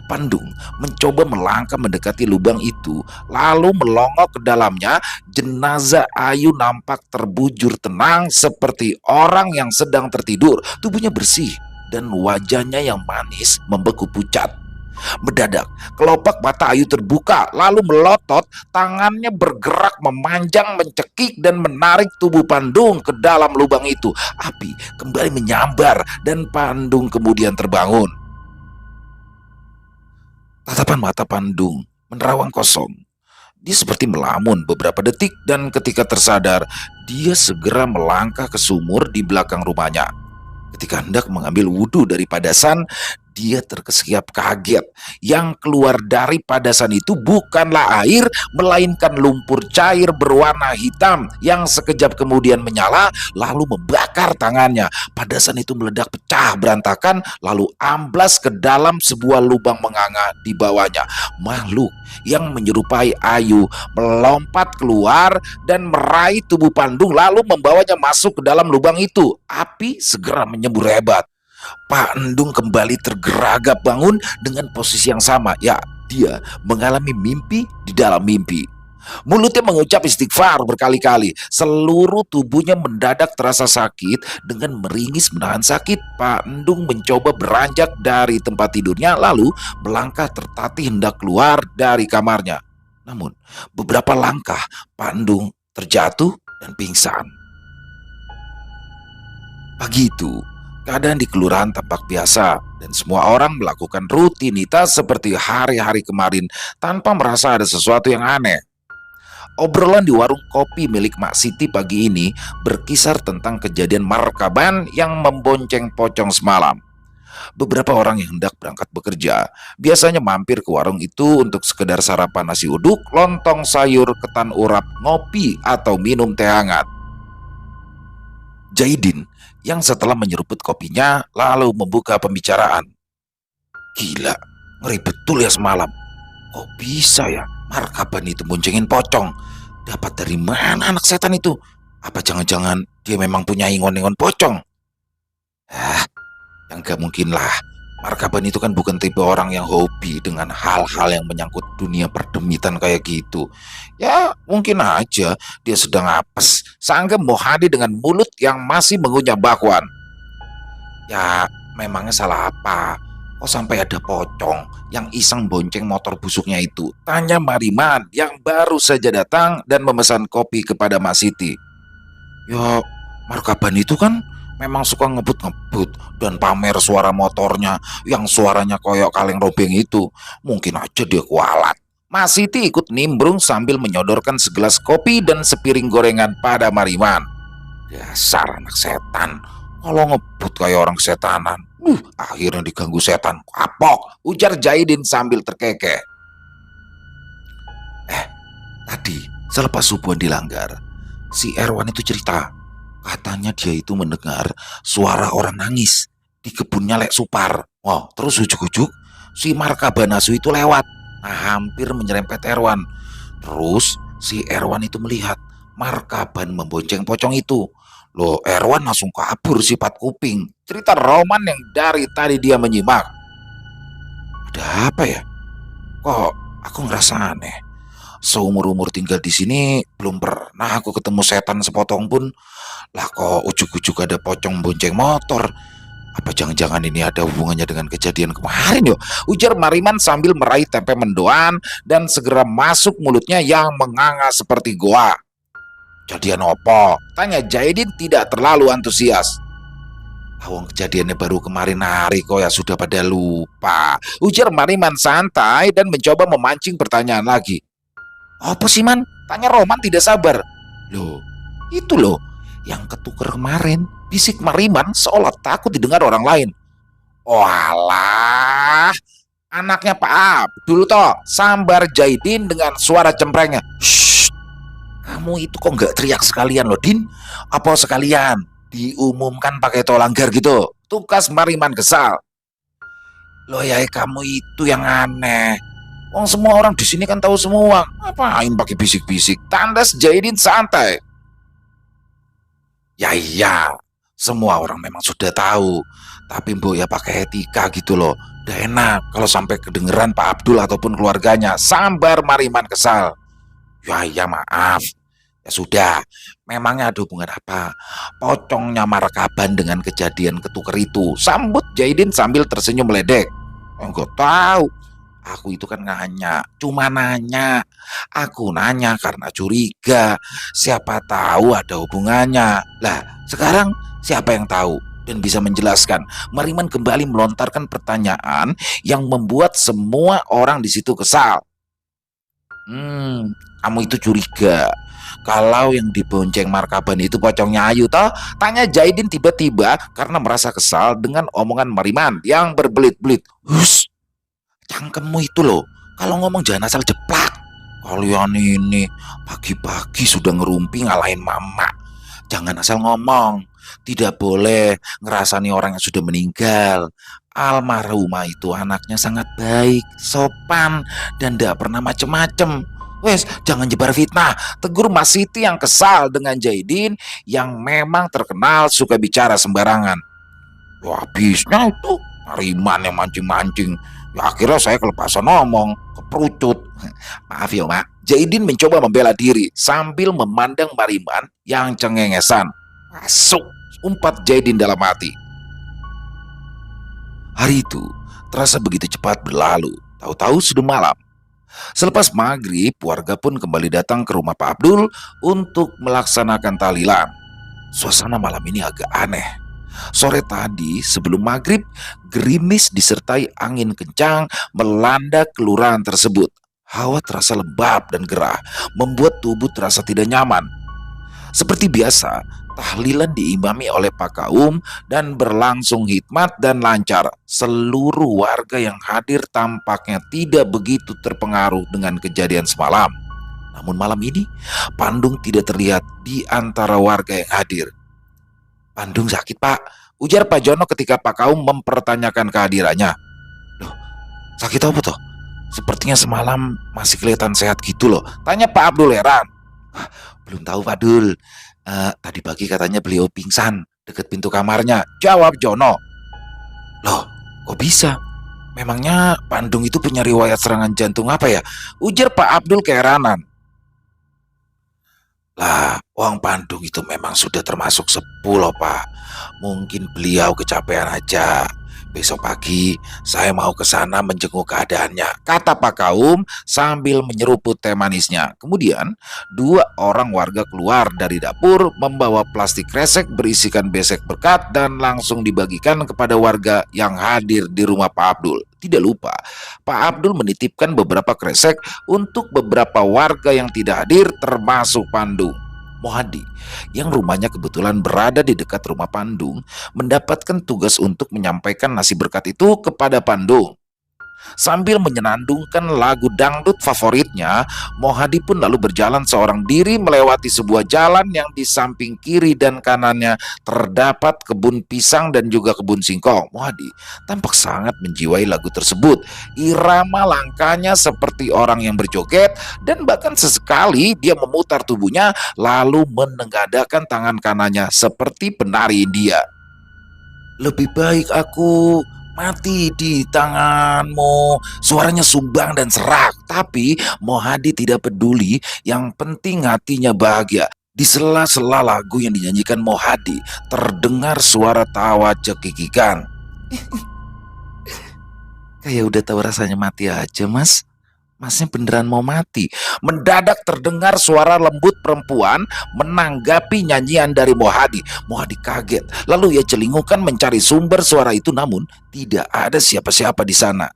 Pandung mencoba melangkah mendekati lubang itu, lalu melongok ke dalamnya. Jenazah Ayu nampak terbujur tenang seperti orang yang sedang tertidur. Tubuhnya bersih dan wajahnya yang manis membeku pucat. Mendadak, kelopak mata Ayu terbuka, lalu melotot, tangannya bergerak memanjang, mencekik dan menarik tubuh Pandung ke dalam lubang itu. Api kembali menyambar dan Pandung kemudian terbangun. Tatapan mata Pandung menerawang kosong. Dia seperti melamun beberapa detik dan ketika tersadar, dia segera melangkah ke sumur di belakang rumahnya. Ketika hendak mengambil wudhu dari padasan, dia terkesiap kaget. Yang keluar dari padasan itu bukanlah air, melainkan lumpur cair berwarna hitam yang sekejap kemudian menyala lalu membakar tangannya. Padasan itu meledak pecah berantakan lalu amblas ke dalam sebuah lubang menganga di bawahnya. Makhluk yang menyerupai Ayu melompat keluar dan meraih tubuh Pandung lalu membawanya masuk ke dalam lubang itu. Api segera menyembur hebat. Pak Endung kembali tergeragap bangun dengan posisi yang sama. Ya, dia mengalami mimpi di dalam mimpi. Mulutnya mengucap istighfar berkali-kali. Seluruh tubuhnya mendadak terasa sakit. Dengan meringis menahan sakit, Pak Endung mencoba beranjak dari tempat tidurnya lalu melangkah tertatih hendak keluar dari kamarnya. Namun, beberapa langkah Pak Endung terjatuh dan pingsan. Pagi itu, keadaan di kelurahan tampak biasa dan semua orang melakukan rutinitas seperti hari-hari kemarin tanpa merasa ada sesuatu yang aneh. Obrolan di warung kopi milik Mak Siti pagi ini berkisar tentang kejadian markaban yang membonceng pocong semalam. Beberapa orang yang hendak berangkat bekerja biasanya mampir ke warung itu untuk sekedar sarapan nasi uduk, lontong sayur, ketan urap, ngopi, atau minum teh hangat. Jaidin yang setelah menyeruput kopinya lalu membuka pembicaraan. Gila, ngeri betul ya semalam. Kok bisa ya Markaban itu boncengin pocong? Dapat dari mana anak setan itu? Apa jangan-jangan dia memang punya ingon-ingon pocong? Hah, yang gak mungkin lah. Markaban itu kan bukan tipe orang yang hobi dengan hal-hal yang menyangkut dunia perdemitan kayak gitu. Ya mungkin aja dia sedang apes, sangka mau hadir dengan mulut yang masih mengunyah bakwan. Ya memangnya salah apa? Kok sampai ada pocong yang iseng bonceng motor busuknya itu? Tanya Mariman yang baru saja datang dan memesan kopi kepada Mas Siti. Ya, Markaban itu kan memang suka ngebut-ngebut dan pamer suara motornya yang suaranya koyok kaleng robeng itu. Mungkin aja dia kualat. Mas Siti ikut nimbrung sambil menyodorkan segelas kopi dan sepiring gorengan pada Mariman. Dasar anak setan, kalau ngebut kayak orang setanan. Akhirnya diganggu setan. Kapok, ujar Jaidin sambil terkekeh. Tadi selepas subuhan dilanggar, si Erwan itu cerita. Katanya dia itu mendengar suara orang nangis di kebunnya Lek Supar. Wah, terus ujuk-ujuk si Markabanasu itu lewat. Nah, hampir menyerempet Erwan. Terus si Erwan itu melihat Markaban membonceng pocong itu. Loh, Erwan langsung kabur sifat kuping. Cerita Roman yang dari tadi dia menyimak. Ada apa ya? Kok aku ngerasa aneh? Seumur-umur tinggal di sini belum pernah aku ketemu setan sepotong pun. Lah kok ujuk-ujuk ada pocong bonceng motor? Apa jangan-jangan ini ada hubungannya dengan kejadian kemarin yo? Ujar Mariman sambil meraih tempe mendoan dan segera masuk mulutnya yang menganga seperti goa. Kejadian opo? Tanya Jaidin tidak terlalu antusias. Awang kejadiannya baru kemarin hari kok ya sudah pada lupa. Ujar Mariman santai dan mencoba memancing pertanyaan lagi. Apa sih Man? Tanya Roman tidak sabar. Loh, itu loh yang ketuker kemarin. Bisik Mariman seolah takut didengar orang lain. Walah, anaknya Pak Abdul toh, sambar Jaidin dengan suara cemprengnya. Shh, kamu itu kok nggak teriak sekalian loh Din? Apa sekalian diumumkan pakai tolanggar gitu? Tugas Mariman kesal. Loh ya kamu itu yang aneh. Wong semua orang di sini kan tahu semua. Ngapain pakai bisik-bisik? Tandas Jaidin santai. Ya iya, semua orang memang sudah tahu. Tapi mbok ya pakai etika gitu loh. Udah enak kalau sampai kedengeran Pak Abdul ataupun keluarganya. Sambar Mariman kesal. Ya iya maaf. Ya sudah, memangnya ada hubungan apa? Pocongnya Markaban dengan kejadian ketuker itu. Sambut Jaidin sambil tersenyum meledek. Enggak tahu. Aku itu kan nanya, cuma nanya. Aku nanya karena curiga. Siapa tahu ada hubungannya. Lah, sekarang siapa yang tahu dan bisa menjelaskan? Mariman kembali melontarkan pertanyaan yang membuat semua orang di situ kesal. Kamu itu curiga. Kalau yang dibonceng Markaban itu pocongnya Ayu toh? Tanya Jaidin tiba-tiba karena merasa kesal dengan omongan Mariman yang berbelit-belit. Hus, cangkemmu itu loh, kalau ngomong jangan asal jeplak. Kalian ini pagi-pagi sudah ngerumpi ngalahin mama. Jangan asal ngomong. Tidak boleh ngerasani orang yang sudah meninggal. Almarhumah itu anaknya sangat baik, sopan, dan tidak pernah macem-macem. Wes, jangan jebar fitnah. Tegur Mas Siti yang kesal dengan Jaidin yang memang terkenal suka bicara sembarangan. Wah, habisnya itu Mariman yang mancing-mancing. Ya akhirnya saya kelepasan ngomong, keperucut. Maaf ya Mak. Jaidin mencoba membela diri sambil memandang Mariman yang cengengesan. Masuk, umpat Jaidin dalam hati. Hari itu terasa begitu cepat berlalu. Tahu-tahu sudah malam. Selepas maghrib, warga pun kembali datang ke rumah Pak Abdul untuk melaksanakan tahlilan. Suasana malam ini agak aneh. Sore tadi sebelum maghrib, gerimis disertai angin kencang melanda kelurahan tersebut. Hawa terasa lembab dan gerah, membuat tubuh terasa tidak nyaman. Seperti biasa, tahlilan diimami oleh Pak Kaum dan berlangsung hikmat dan lancar. Seluruh warga yang hadir tampaknya tidak begitu terpengaruh dengan kejadian semalam. Namun malam ini, Pandung tidak terlihat di antara warga yang hadir. Pandung sakit, Pak, ujar Pak Jono ketika Pak Kaum mempertanyakan kehadirannya. Loh, sakit apa toh? Sepertinya semalam masih kelihatan sehat gitu loh, tanya Pak Abdul heran. Belum tahu Pak Dul. Tadi pagi katanya beliau pingsan dekat pintu kamarnya, jawab Jono. Loh, kok bisa? Memangnya Pandung itu punya riwayat serangan jantung apa ya? Ujar Pak Abdul keheranan. Lah, Wong Pandung itu memang sudah termasuk sepuh loh Pak. Mungkin beliau kecapean aja. Besok pagi saya mau ke sana menjenguk keadaannya, kata Pak Kaum sambil menyeruput teh manisnya. Kemudian, dua orang warga keluar dari dapur membawa plastik kresek berisikan besek berkat dan langsung dibagikan kepada warga yang hadir di rumah Pak Abdul. Tidak lupa, Pak Abdul menitipkan beberapa kresek untuk beberapa warga yang tidak hadir termasuk Pandung. Mohadi, yang rumahnya kebetulan berada di dekat rumah Pandung, mendapatkan tugas untuk menyampaikan nasi berkat itu kepada Pandung. Sambil menyenandungkan lagu dangdut favoritnya, Mohadi pun lalu berjalan seorang diri melewati sebuah jalan yang di samping kiri dan kanannya terdapat kebun pisang dan juga kebun singkong. Mohadi tampak sangat menjiwai lagu tersebut. Irama langkahnya seperti orang yang berjoget dan bahkan sesekali dia memutar tubuhnya lalu menengadahkan tangan kanannya seperti penari India. Lebih baik aku mati di tanganmu. Suaranya sumbang dan serak, tapi Mohadi tidak peduli. Yang penting hatinya bahagia. Di sela-sela lagu yang dinyanyikan Mohadi, terdengar suara tawa cekikikan. Kayak udah tahu rasanya mati aja, Mas. Masnya beneran mau mati. Mendadak terdengar suara lembut perempuan menanggapi nyanyian dari Mohadi. Mohadi kaget. Lalu ia celingukan mencari sumber suara itu, namun tidak ada siapa-siapa di sana.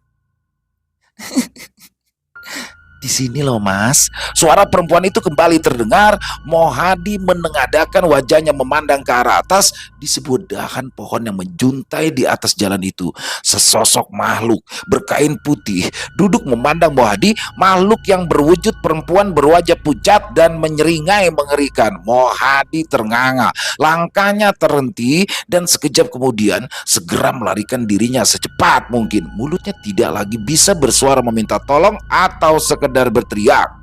Di sini loh Mas. Suara perempuan itu kembali terdengar. Mohadi menengadahkan wajahnya memandang ke arah atas. Di sebuah dahan pohon yang menjuntai di atas jalan itu, sesosok makhluk berkain putih duduk memandang Mohadi. Makhluk yang berwujud perempuan berwajah pucat dan menyeringai mengerikan. Mohadi ternganga. Langkahnya terhenti dan sekejap kemudian segera melarikan dirinya secepat mungkin. Mulutnya tidak lagi bisa bersuara meminta tolong atau sekedar berteriak.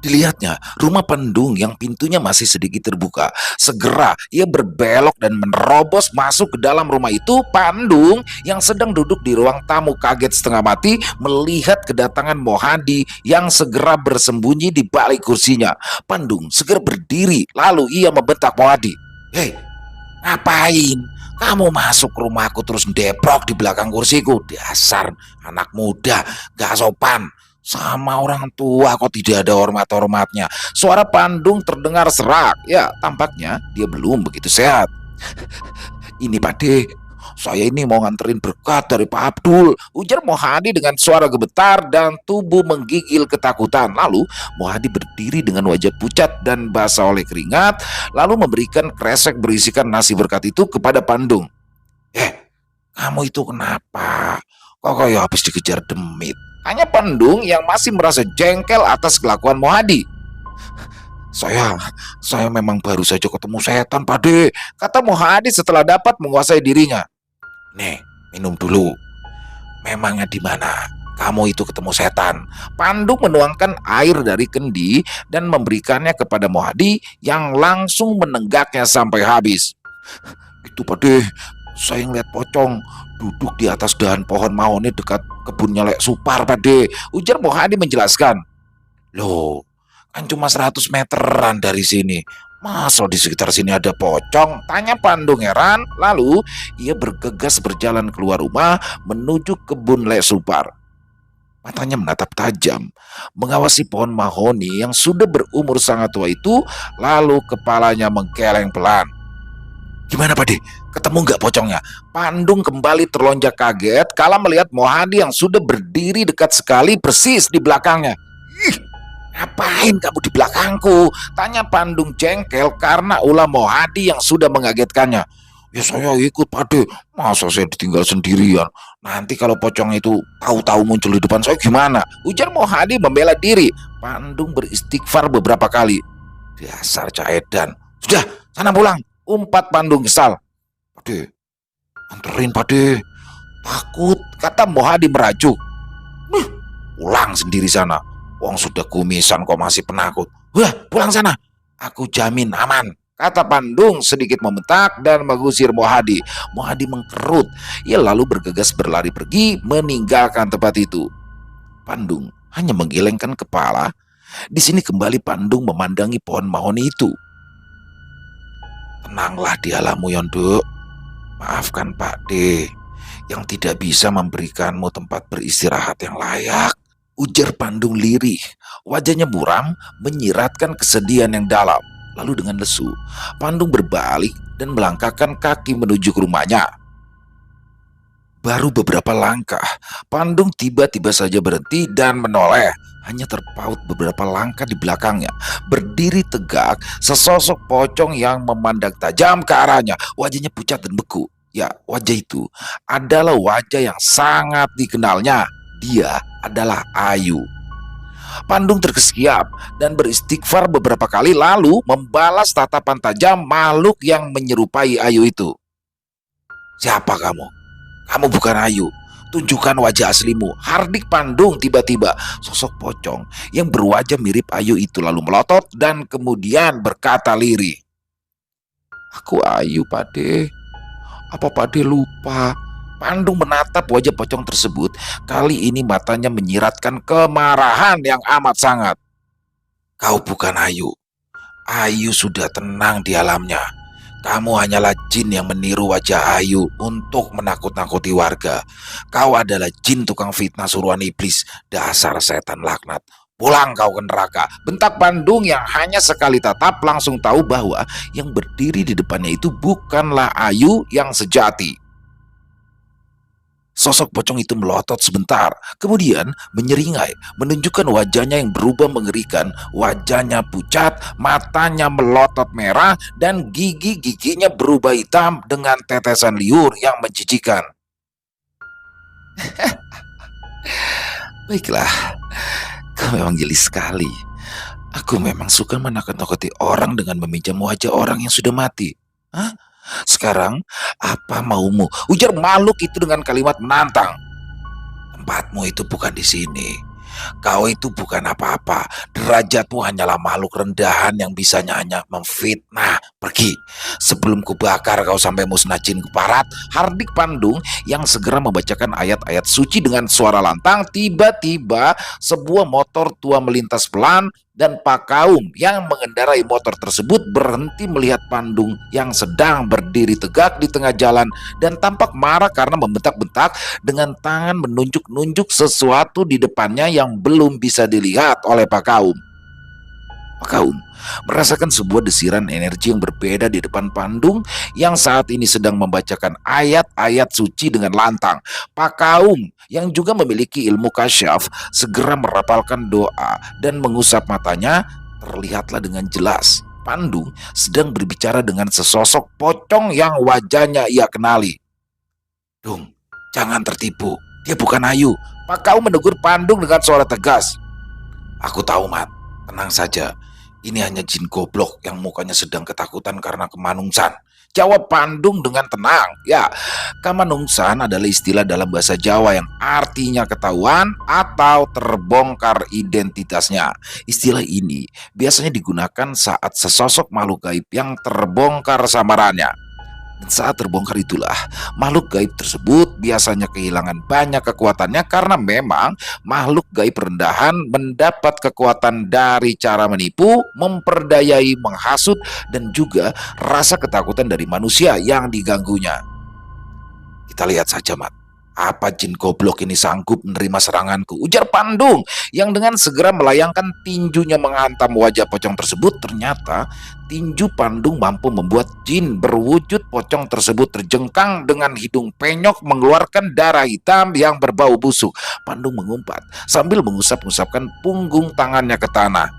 Dilihatnya rumah Pandung yang pintunya masih sedikit terbuka. Segera ia berbelok dan menerobos masuk ke dalam rumah itu. Pandung yang sedang duduk di ruang tamu kaget setengah mati melihat kedatangan Mohadi yang segera bersembunyi di balik kursinya. Pandung segera berdiri lalu ia membentak Mohadi. Hei, ngapain? Kamu masuk rumahku terus mendeprok di belakang kursiku. Dasar anak muda gak sopan. Sama orang tua kok tidak ada hormat-hormatnya. Suara Pandung terdengar serak. Ya, tampaknya dia belum begitu sehat. Ini Pak De, saya ini mau nganterin berkat dari Pak Abdul, ujar Mohadi dengan suara gemetar dan tubuh menggigil ketakutan. Lalu Mohadi berdiri dengan wajah pucat dan basah oleh keringat, lalu memberikan kresek berisikan nasi berkat itu kepada Pandung. Kamu itu kenapa? Kok kayak habis dikejar demit? Tanya Pandung yang masih merasa jengkel atas kelakuan Mohadi. Saya memang baru saja ketemu setan, Pak De, kata Mohadi setelah dapat menguasai dirinya. Nih, minum dulu. Memangnya di mana kamu itu ketemu setan? Pandung menuangkan air dari kendi dan memberikannya kepada Mohadi yang langsung menenggaknya sampai habis. Itu Pak De, saya ngeliat pocong duduk di atas dahan pohon mahoni dekat kebunnya Lek Supar, Pak De, ujar Mohadi menjelaskan. Loh, kan cuma 100 meteran dari sini. Masa di sekitar sini ada pocong? Tanya Pandung heran. Lalu ia bergegas berjalan keluar rumah menuju kebun Lek Supar. Matanya menatap tajam, mengawasi pohon mahoni yang sudah berumur sangat tua itu. Lalu kepalanya menggeleng pelan. Gimana Pak De? Ketemu nggak pocongnya? Pandung kembali terlonjak kaget kala melihat Mohadi yang sudah berdiri dekat sekali persis di belakangnya. Ih, ngapain kamu di belakangku? Tanya Pandung jengkel karena ulah Mohadi yang sudah mengagetkannya. Ya saya ikut Pak De, masa saya ditinggal sendirian? Nanti kalau pocong itu tahu-tahu muncul di depan saya gimana? Ujar Mohadi membela diri. Pandung beristighfar beberapa kali. Dasar caedan. Sudah, sana pulang. Umpat Pandung kesal. "Pade, anterin Pade. Takut," kata Mohadi merajuk. "Beh, pulang sendiri sana. Wong sudah kumisan kok masih penakut." "Wah, pulang sana. Aku jamin aman," kata Pandung sedikit membentak dan mengusir Mohadi. Mohadi mengkerut. Ia lalu bergegas berlari pergi meninggalkan tempat itu. Pandung hanya menggelengkan kepala. Di sini kembali Pandung memandangi pohon mahoni itu. "Tenanglah di alammu, Yonduk. Maafkan Pak D yang tidak bisa memberikanmu tempat beristirahat yang layak," ujar Pandung lirih. Wajahnya buram, menyiratkan kesedihan yang dalam. Lalu dengan lesu, Pandung berbalik dan melangkahkan kaki menuju ke rumahnya. Baru beberapa langkah, Pandung tiba-tiba saja berhenti dan menoleh. Hanya terpaut beberapa langkah di belakangnya, berdiri tegak sesosok pocong yang memandang tajam ke arahnya. Wajahnya pucat dan beku. Ya, wajah itu adalah wajah yang sangat dikenalnya. Dia adalah Ayu. Pandung terkesiap dan beristighfar beberapa kali lalu membalas tatapan tajam makhluk yang menyerupai Ayu itu. "Siapa kamu? Kamu bukan Ayu. Tunjukkan wajah aslimu," hardik Pandung tiba-tiba. Sosok pocong yang berwajah mirip Ayu itu lalu melotot dan kemudian berkata lirih, "Aku Ayu, Pade. Apa Pade lupa?" Pandung menatap wajah pocong tersebut. Kali ini matanya menyiratkan kemarahan yang amat sangat. "Kau bukan Ayu. Ayu sudah tenang di alamnya. Kamu hanyalah jin yang meniru wajah Ayu untuk menakut-nakuti warga. Kau adalah jin tukang fitnah suruhan iblis. Dasar setan laknat. Pulang kau ke neraka," bentak Pandung yang hanya sekali tatap langsung tahu bahwa yang berdiri di depannya itu bukanlah Ayu yang sejati. Sosok pocong itu melotot sebentar, kemudian menyeringai, menunjukkan wajahnya yang berubah mengerikan. Wajahnya pucat, matanya melotot merah, dan gigi-giginya berubah hitam dengan tetesan liur yang menjijikan. "Baiklah, kau memang jeli sekali. Aku memang suka menakut-nakuti orang dengan meminjam wajah orang yang sudah mati. Hah? Sekarang, apa maumu?" ujar makhluk itu dengan kalimat menantang. "Tempatmu itu bukan di sini. Kau itu bukan apa-apa. Derajatmu hanyalah makhluk rendahan yang bisanya hanya memfitnah. Pergi, sebelum kubakar kau sampai musnah jin keparat," hardik Pandung yang segera membacakan ayat-ayat suci dengan suara lantang. Tiba-tiba sebuah motor tua melintas pelan dan Pak Kaum yang mengendarai motor tersebut berhenti melihat Pandung yang sedang berdiri tegak di tengah jalan dan tampak marah karena membentak-bentak dengan tangan menunjuk-nunjuk sesuatu di depannya yang belum bisa dilihat oleh Pak Kaum. Pak Kaum merasakan sebuah desiran energi yang berbeda di depan Pandung yang saat ini sedang membacakan ayat-ayat suci dengan lantang. Pak Kaum yang juga memiliki ilmu kasyaf segera merapalkan doa dan mengusap matanya. Terlihatlah dengan jelas Pandung sedang berbicara dengan sesosok pocong yang wajahnya ia kenali. "Dung, jangan tertipu. Dia bukan Ayu," Pak Kaum menegur Pandung dengan suara tegas. "Aku tahu, Mat. Tenang saja. Ini hanya jin goblok yang mukanya sedang ketakutan karena kemanungsan," jawab Pandung dengan tenang. Ya, kemanungsan adalah istilah dalam bahasa Jawa yang artinya ketahuan atau terbongkar identitasnya. Istilah ini biasanya digunakan saat sesosok makhluk gaib yang terbongkar samarannya. Dan saat terbongkar itulah makhluk gaib tersebut biasanya kehilangan banyak kekuatannya karena memang makhluk gaib rendahan mendapat kekuatan dari cara menipu, memperdayai, menghasut, dan juga rasa ketakutan dari manusia yang diganggunya. Kita lihat saja, Mat. Apa jin goblok ini sanggup menerima seranganku, ujar Pandung yang dengan segera melayangkan tinjunya menghantam wajah pocong tersebut. Ternyata tinju Pandung mampu membuat jin berwujud pocong tersebut terjengkang dengan hidung penyok mengeluarkan darah hitam yang berbau busuk. Pandung mengumpat sambil mengusap-usapkan punggung tangannya ke tanah.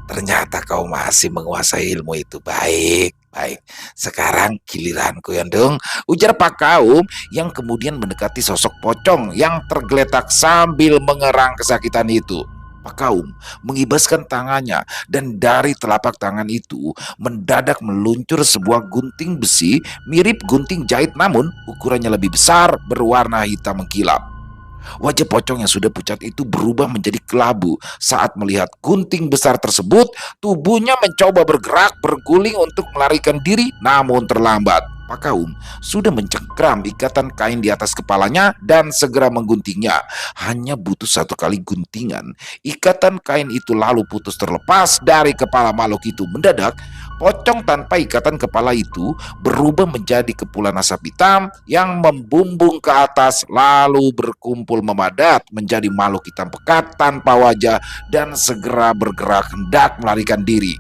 "Ternyata kau masih menguasai ilmu itu. Baik, baik. Sekarang giliranku, Yondong," ujar Pak Kaum yang kemudian mendekati sosok pocong yang tergeletak sambil mengerang kesakitan itu. Pak Kaum mengibaskan tangannya dan dari telapak tangan itu mendadak meluncur sebuah gunting besi mirip gunting jahit namun ukurannya lebih besar berwarna hitam mengkilap. Wajah pocong yang sudah pucat itu berubah menjadi kelabu saat melihat gunting besar tersebut. Tubuhnya mencoba bergerak berguling untuk melarikan diri namun terlambat. Pak Kaum sudah mencengkram ikatan kain di atas kepalanya dan segera mengguntingnya. Hanya butuh satu kali guntingan, ikatan kain itu lalu putus terlepas dari kepala makhluk itu. Mendadak, pocong tanpa ikatan kepala itu berubah menjadi kepulan asap hitam yang membumbung ke atas lalu berkumpul memadat menjadi makhluk hitam pekat tanpa wajah dan segera bergerak hendak melarikan diri.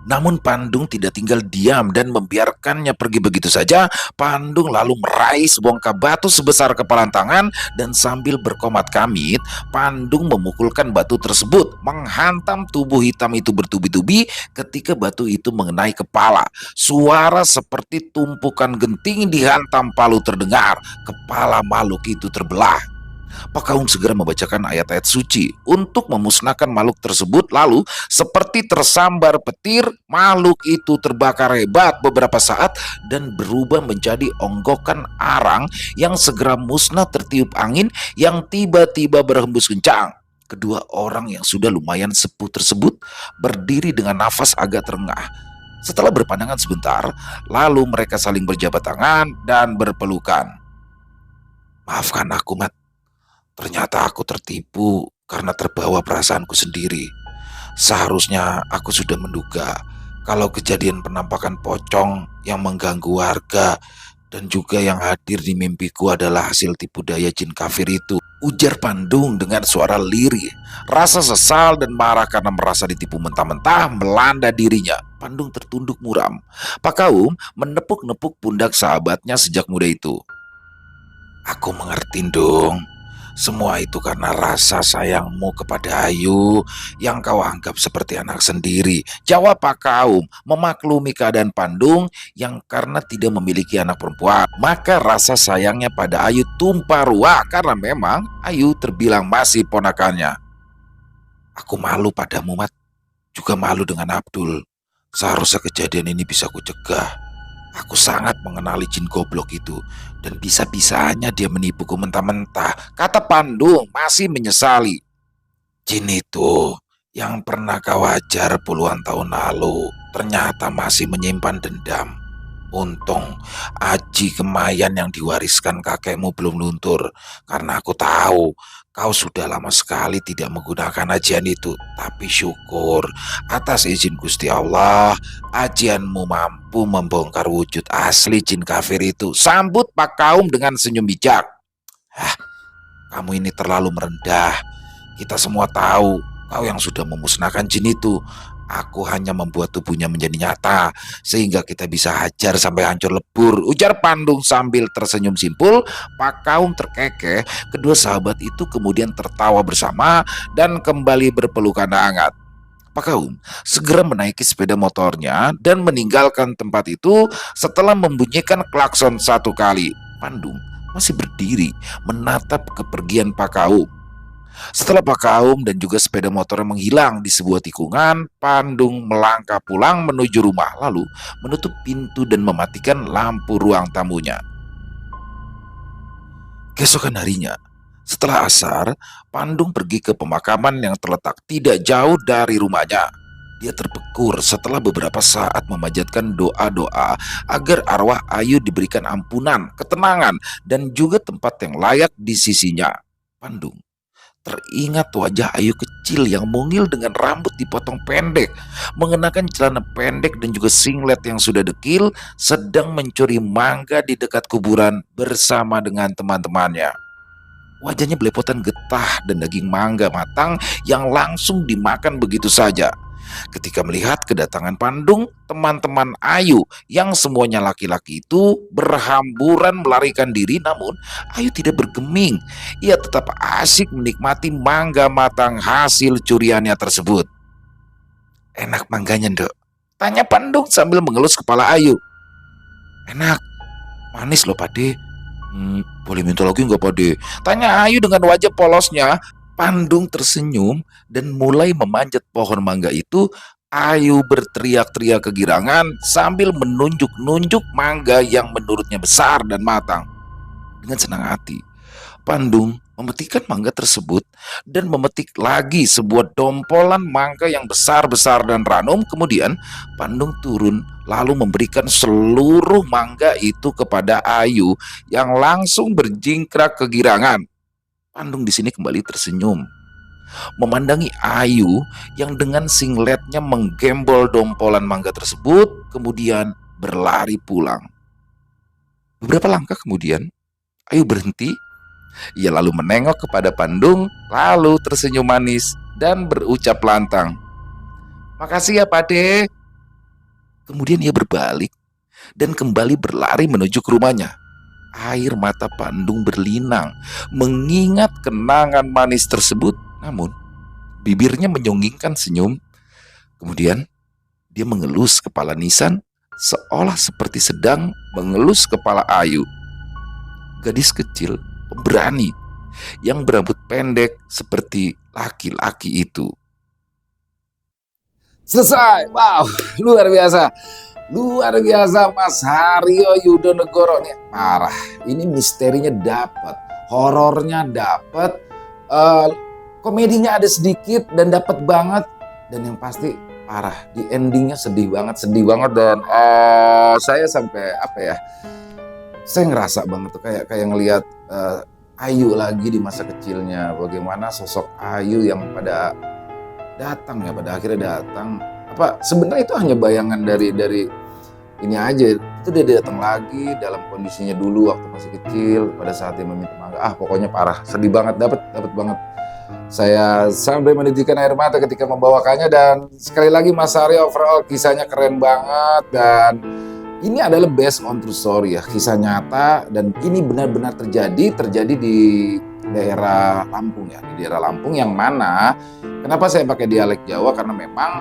Namun Pandung tidak tinggal diam dan membiarkannya pergi begitu saja. Pandung lalu meraih sebongkah batu sebesar kepalan tangan dan sambil berkomat kamit, Pandung memukulkan batu tersebut menghantam tubuh hitam itu bertubi-tubi. Ketika batu itu mengenai kepala, suara seperti tumpukan genting dihantam palu terdengar. Kepala makhluk itu terbelah. Pak Kaum segera membacakan ayat-ayat suci untuk memusnahkan makhluk tersebut. Lalu seperti tersambar petir, makhluk itu terbakar hebat beberapa saat dan berubah menjadi onggokan arang yang segera musnah tertiup angin yang tiba-tiba berhembus kencang. Kedua orang yang sudah lumayan sepuh tersebut berdiri dengan nafas agak terengah. Setelah berpandangan sebentar, lalu mereka saling berjabat tangan dan berpelukan. "Maafkan aku, Mat. Ternyata aku tertipu karena terbawa perasaanku sendiri. Seharusnya aku sudah menduga kalau kejadian penampakan pocong yang mengganggu warga dan juga yang hadir di mimpiku adalah hasil tipu daya jin kafir itu," ujar Pandung dengan suara lirih. Rasa sesal dan marah karena merasa ditipu mentah-mentah melanda dirinya. Pandung tertunduk muram. Pak Kaum menepuk-nepuk pundak sahabatnya sejak muda itu. "Aku mengerti, Dong. Semua itu karena rasa sayangmu kepada Ayu yang kau anggap seperti anak sendiri," jawab Pak Kaum memaklumi keadaan Pandung yang karena tidak memiliki anak perempuan. Maka rasa sayangnya pada Ayu tumpah ruah karena memang Ayu terbilang masih ponakannya. "Aku malu padamu, Mat. Juga malu dengan Abdul. Seharusnya kejadian ini bisa kucegah. Aku sangat mengenali jin goblok itu dan bisa-bisanya dia menipuku mentah-mentah," kata Pandung masih menyesali. "Jin itu yang pernah kau ajar puluhan tahun lalu ternyata masih menyimpan dendam. Untung aji kemayan yang diwariskan kakekmu belum luntur, karena aku tahu kau sudah lama sekali tidak menggunakan ajian itu. Tapi syukur atas izin Gusti Allah, ajianmu mampu membongkar wujud asli jin kafir itu," sambut Pak Kaum dengan senyum bijak. "Hah, kamu ini terlalu merendah. Kita semua tahu kau yang sudah memusnahkan jin itu. Aku hanya membuat tubuhnya menjadi nyata sehingga kita bisa hajar sampai hancur lebur," ujar Pandung sambil tersenyum simpul. Pak Kaum terkekeh. Kedua sahabat itu kemudian tertawa bersama dan kembali berpelukan hangat. Pak Kaum segera menaiki sepeda motornya dan meninggalkan tempat itu setelah membunyikan klakson satu kali. Pandung masih berdiri menatap kepergian Pak Kaum. Setelah Pak Kaum dan juga sepeda motornya menghilang di sebuah tikungan, Pandung melangkah pulang menuju rumah, lalu menutup pintu dan mematikan lampu ruang tamunya. Keesokan harinya, setelah asar, Pandung pergi ke pemakaman yang terletak tidak jauh dari rumahnya. Dia terpekur setelah beberapa saat memanjatkan doa-doa agar arwah Ayu diberikan ampunan, ketenangan, dan juga tempat yang layak di sisinya. Pandung teringat wajah Ayu kecil yang mungil dengan rambut dipotong pendek, mengenakan celana pendek dan juga singlet yang sudah dekil, sedang mencuri mangga di dekat kuburan bersama dengan teman-temannya. Wajahnya belepotan getah dan daging mangga matang yang langsung dimakan begitu saja. Ketika melihat kedatangan Pandung, teman-teman Ayu yang semuanya laki-laki itu berhamburan melarikan diri, namun Ayu tidak bergeming. Ia tetap asik menikmati mangga matang hasil curiannya tersebut. "Enak mangganya, Nduk?" tanya Pandung sambil mengelus kepala Ayu. "Enak, manis loh, Pade." Boleh minta lagi nggak, Pade?" tanya Ayu dengan wajah polosnya. Pandung tersenyum dan mulai memanjat pohon mangga itu. Ayu berteriak-teriak kegirangan sambil menunjuk-nunjuk mangga yang menurutnya besar dan matang. Dengan senang hati, Pandung memetikkan mangga tersebut dan memetik lagi sebuah dompolan mangga yang besar-besar dan ranum. Kemudian Pandung turun lalu memberikan seluruh mangga itu kepada Ayu yang langsung berjingkrak kegirangan. Pandung di sini kembali tersenyum, memandangi Ayu yang dengan singletnya menggembol dompolan mangga tersebut, kemudian berlari pulang. Beberapa langkah kemudian, Ayu berhenti. Ia lalu menengok kepada Pandung, lalu tersenyum manis dan berucap lantang, "Makasih ya, Pade." Kemudian ia berbalik dan kembali berlari menuju ke rumahnya. Air mata Pandung berlinang mengingat kenangan manis tersebut, namun bibirnya menyonggingkan senyum. Kemudian dia mengelus kepala Nisan seolah seperti sedang mengelus kepala Ayu, gadis kecil pemberani yang berambut pendek seperti laki-laki itu. Selesai. Wow, luar biasa. Luar biasa Mas Haryo Yudonegoro nih. Parah. Ini misterinya dapat, horornya dapat, komedinya ada sedikit dan dapat banget, dan yang pasti parah di endingnya sedih banget dan saya sampai apa ya? Saya ngerasa banget tuh kayak ngelihat Ayu lagi di masa kecilnya, bagaimana sosok Ayu yang pada akhirnya datang. Apa sebenarnya itu hanya bayangan dari ini aja, itu dia datang lagi dalam kondisinya dulu waktu masih kecil pada saat dia meminta mangga. Pokoknya parah, sedih banget, dapat banget. Saya sampai menitikkan air mata ketika membawakannya, dan sekali lagi Mas Haryo overall kisahnya keren banget, dan ini adalah based on true story ya, kisah nyata, dan ini benar-benar terjadi di daerah Lampung ya, di daerah Lampung yang mana kenapa saya pakai dialek Jawa, karena memang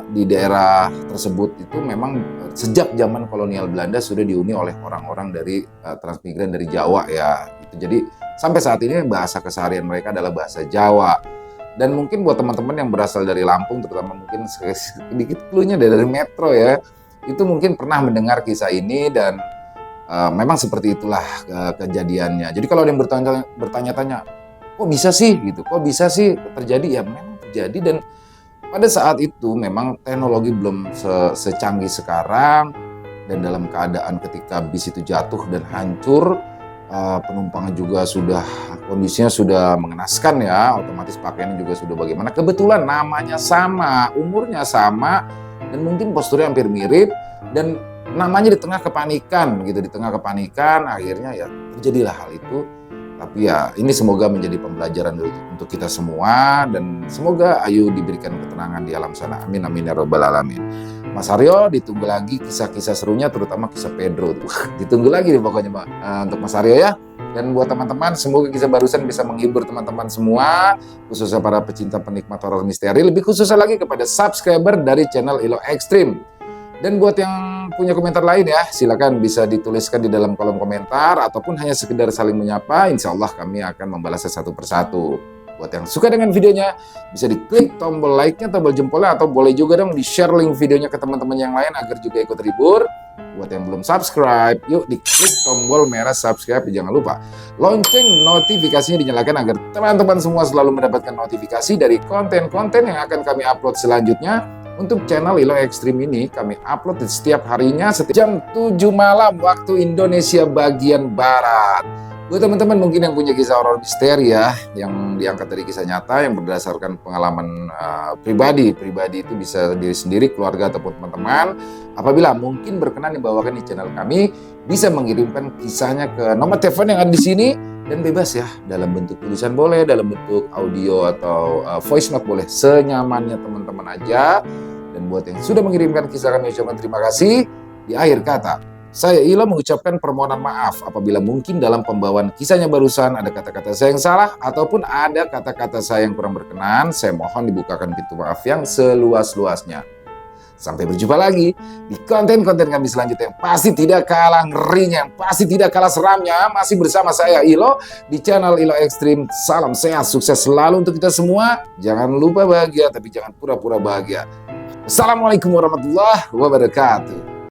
di daerah tersebut itu memang sejak zaman kolonial Belanda sudah dihuni oleh orang-orang dari transmigran dari Jawa ya. Jadi sampai saat ini bahasa keseharian mereka adalah bahasa Jawa. Dan mungkin buat teman-teman yang berasal dari Lampung, terutama mungkin sedikit clue-nya dari metro ya, itu mungkin pernah mendengar kisah ini, dan memang seperti itulah kejadiannya. Jadi kalau ada yang bertanya-tanya, kok bisa sih gitu, kok bisa sih terjadi, ya memang terjadi. Dan pada saat itu memang teknologi belum secanggih sekarang, dan dalam keadaan ketika bis itu jatuh dan hancur, penumpangnya juga sudah kondisinya sudah mengenaskan ya, otomatis pakaiannya juga sudah bagaimana. Kebetulan namanya sama, umurnya sama, dan mungkin posturnya hampir mirip, dan namanya di tengah kepanikan gitu, akhirnya ya terjadilah hal itu. Tapi ya ini semoga menjadi pembelajaran untuk kita semua, dan semoga Ayu diberikan ketenangan di alam sana. Amin amin ya robbal alamin. Mas Haryo ditunggu lagi kisah-kisah serunya, terutama kisah Pedro. Ditunggu lagi nih pokoknya untuk Mas Haryo ya. Dan buat teman-teman, semoga kisah barusan bisa menghibur teman-teman semua, khususnya para pecinta penikmat horor misteri, lebih khususnya lagi kepada subscriber dari channel Ilo Extreme. Dan buat yang punya komentar lain ya, silakan bisa dituliskan di dalam kolom komentar, ataupun hanya sekedar saling menyapa. Insya Allah kami akan membalasnya satu persatu. Buat yang suka dengan videonya, bisa diklik tombol like-nya, tombol jempolnya, atau boleh juga dong di-share link videonya ke teman-teman yang lain agar juga ikut terhibur. Buat yang belum subscribe, yuk diklik tombol merah subscribe. Jangan lupa lonceng notifikasinya dinyalakan agar teman-teman semua selalu mendapatkan notifikasi dari konten-konten yang akan kami upload selanjutnya. Untuk channel Ilo Extreme ini kami upload setiap harinya setiap jam 7 malam waktu Indonesia bagian Barat. Buat teman-teman mungkin yang punya kisah horor misteri ya, yang diangkat dari kisah nyata yang berdasarkan pengalaman pribadi itu bisa diri sendiri, keluarga, ataupun teman-teman, apabila mungkin berkenan dibawakan di channel kami, bisa mengirimkan kisahnya ke nomor telepon yang ada di sini, dan bebas ya, dalam bentuk tulisan boleh, dalam bentuk audio atau voice note boleh, senyamannya teman-teman aja. Dan buat yang sudah mengirimkan kisah, kami ucapkan terima kasih. Di akhir kata, saya Ilo mengucapkan permohonan maaf apabila mungkin dalam pembawaan kisahnya barusan ada kata-kata saya yang salah, ataupun ada kata-kata saya yang kurang berkenan. Saya mohon dibukakan pintu maaf yang seluas-luasnya. Sampai berjumpa lagi di konten-konten kami selanjutnya yang pasti tidak kalah ngerinya, yang pasti tidak kalah seramnya. Masih bersama saya Ilo di channel Ilo Ekstrim. Salam sehat, sukses selalu untuk kita semua. Jangan lupa bahagia, tapi jangan pura-pura bahagia. Assalamualaikum warahmatullahi wabarakatuh.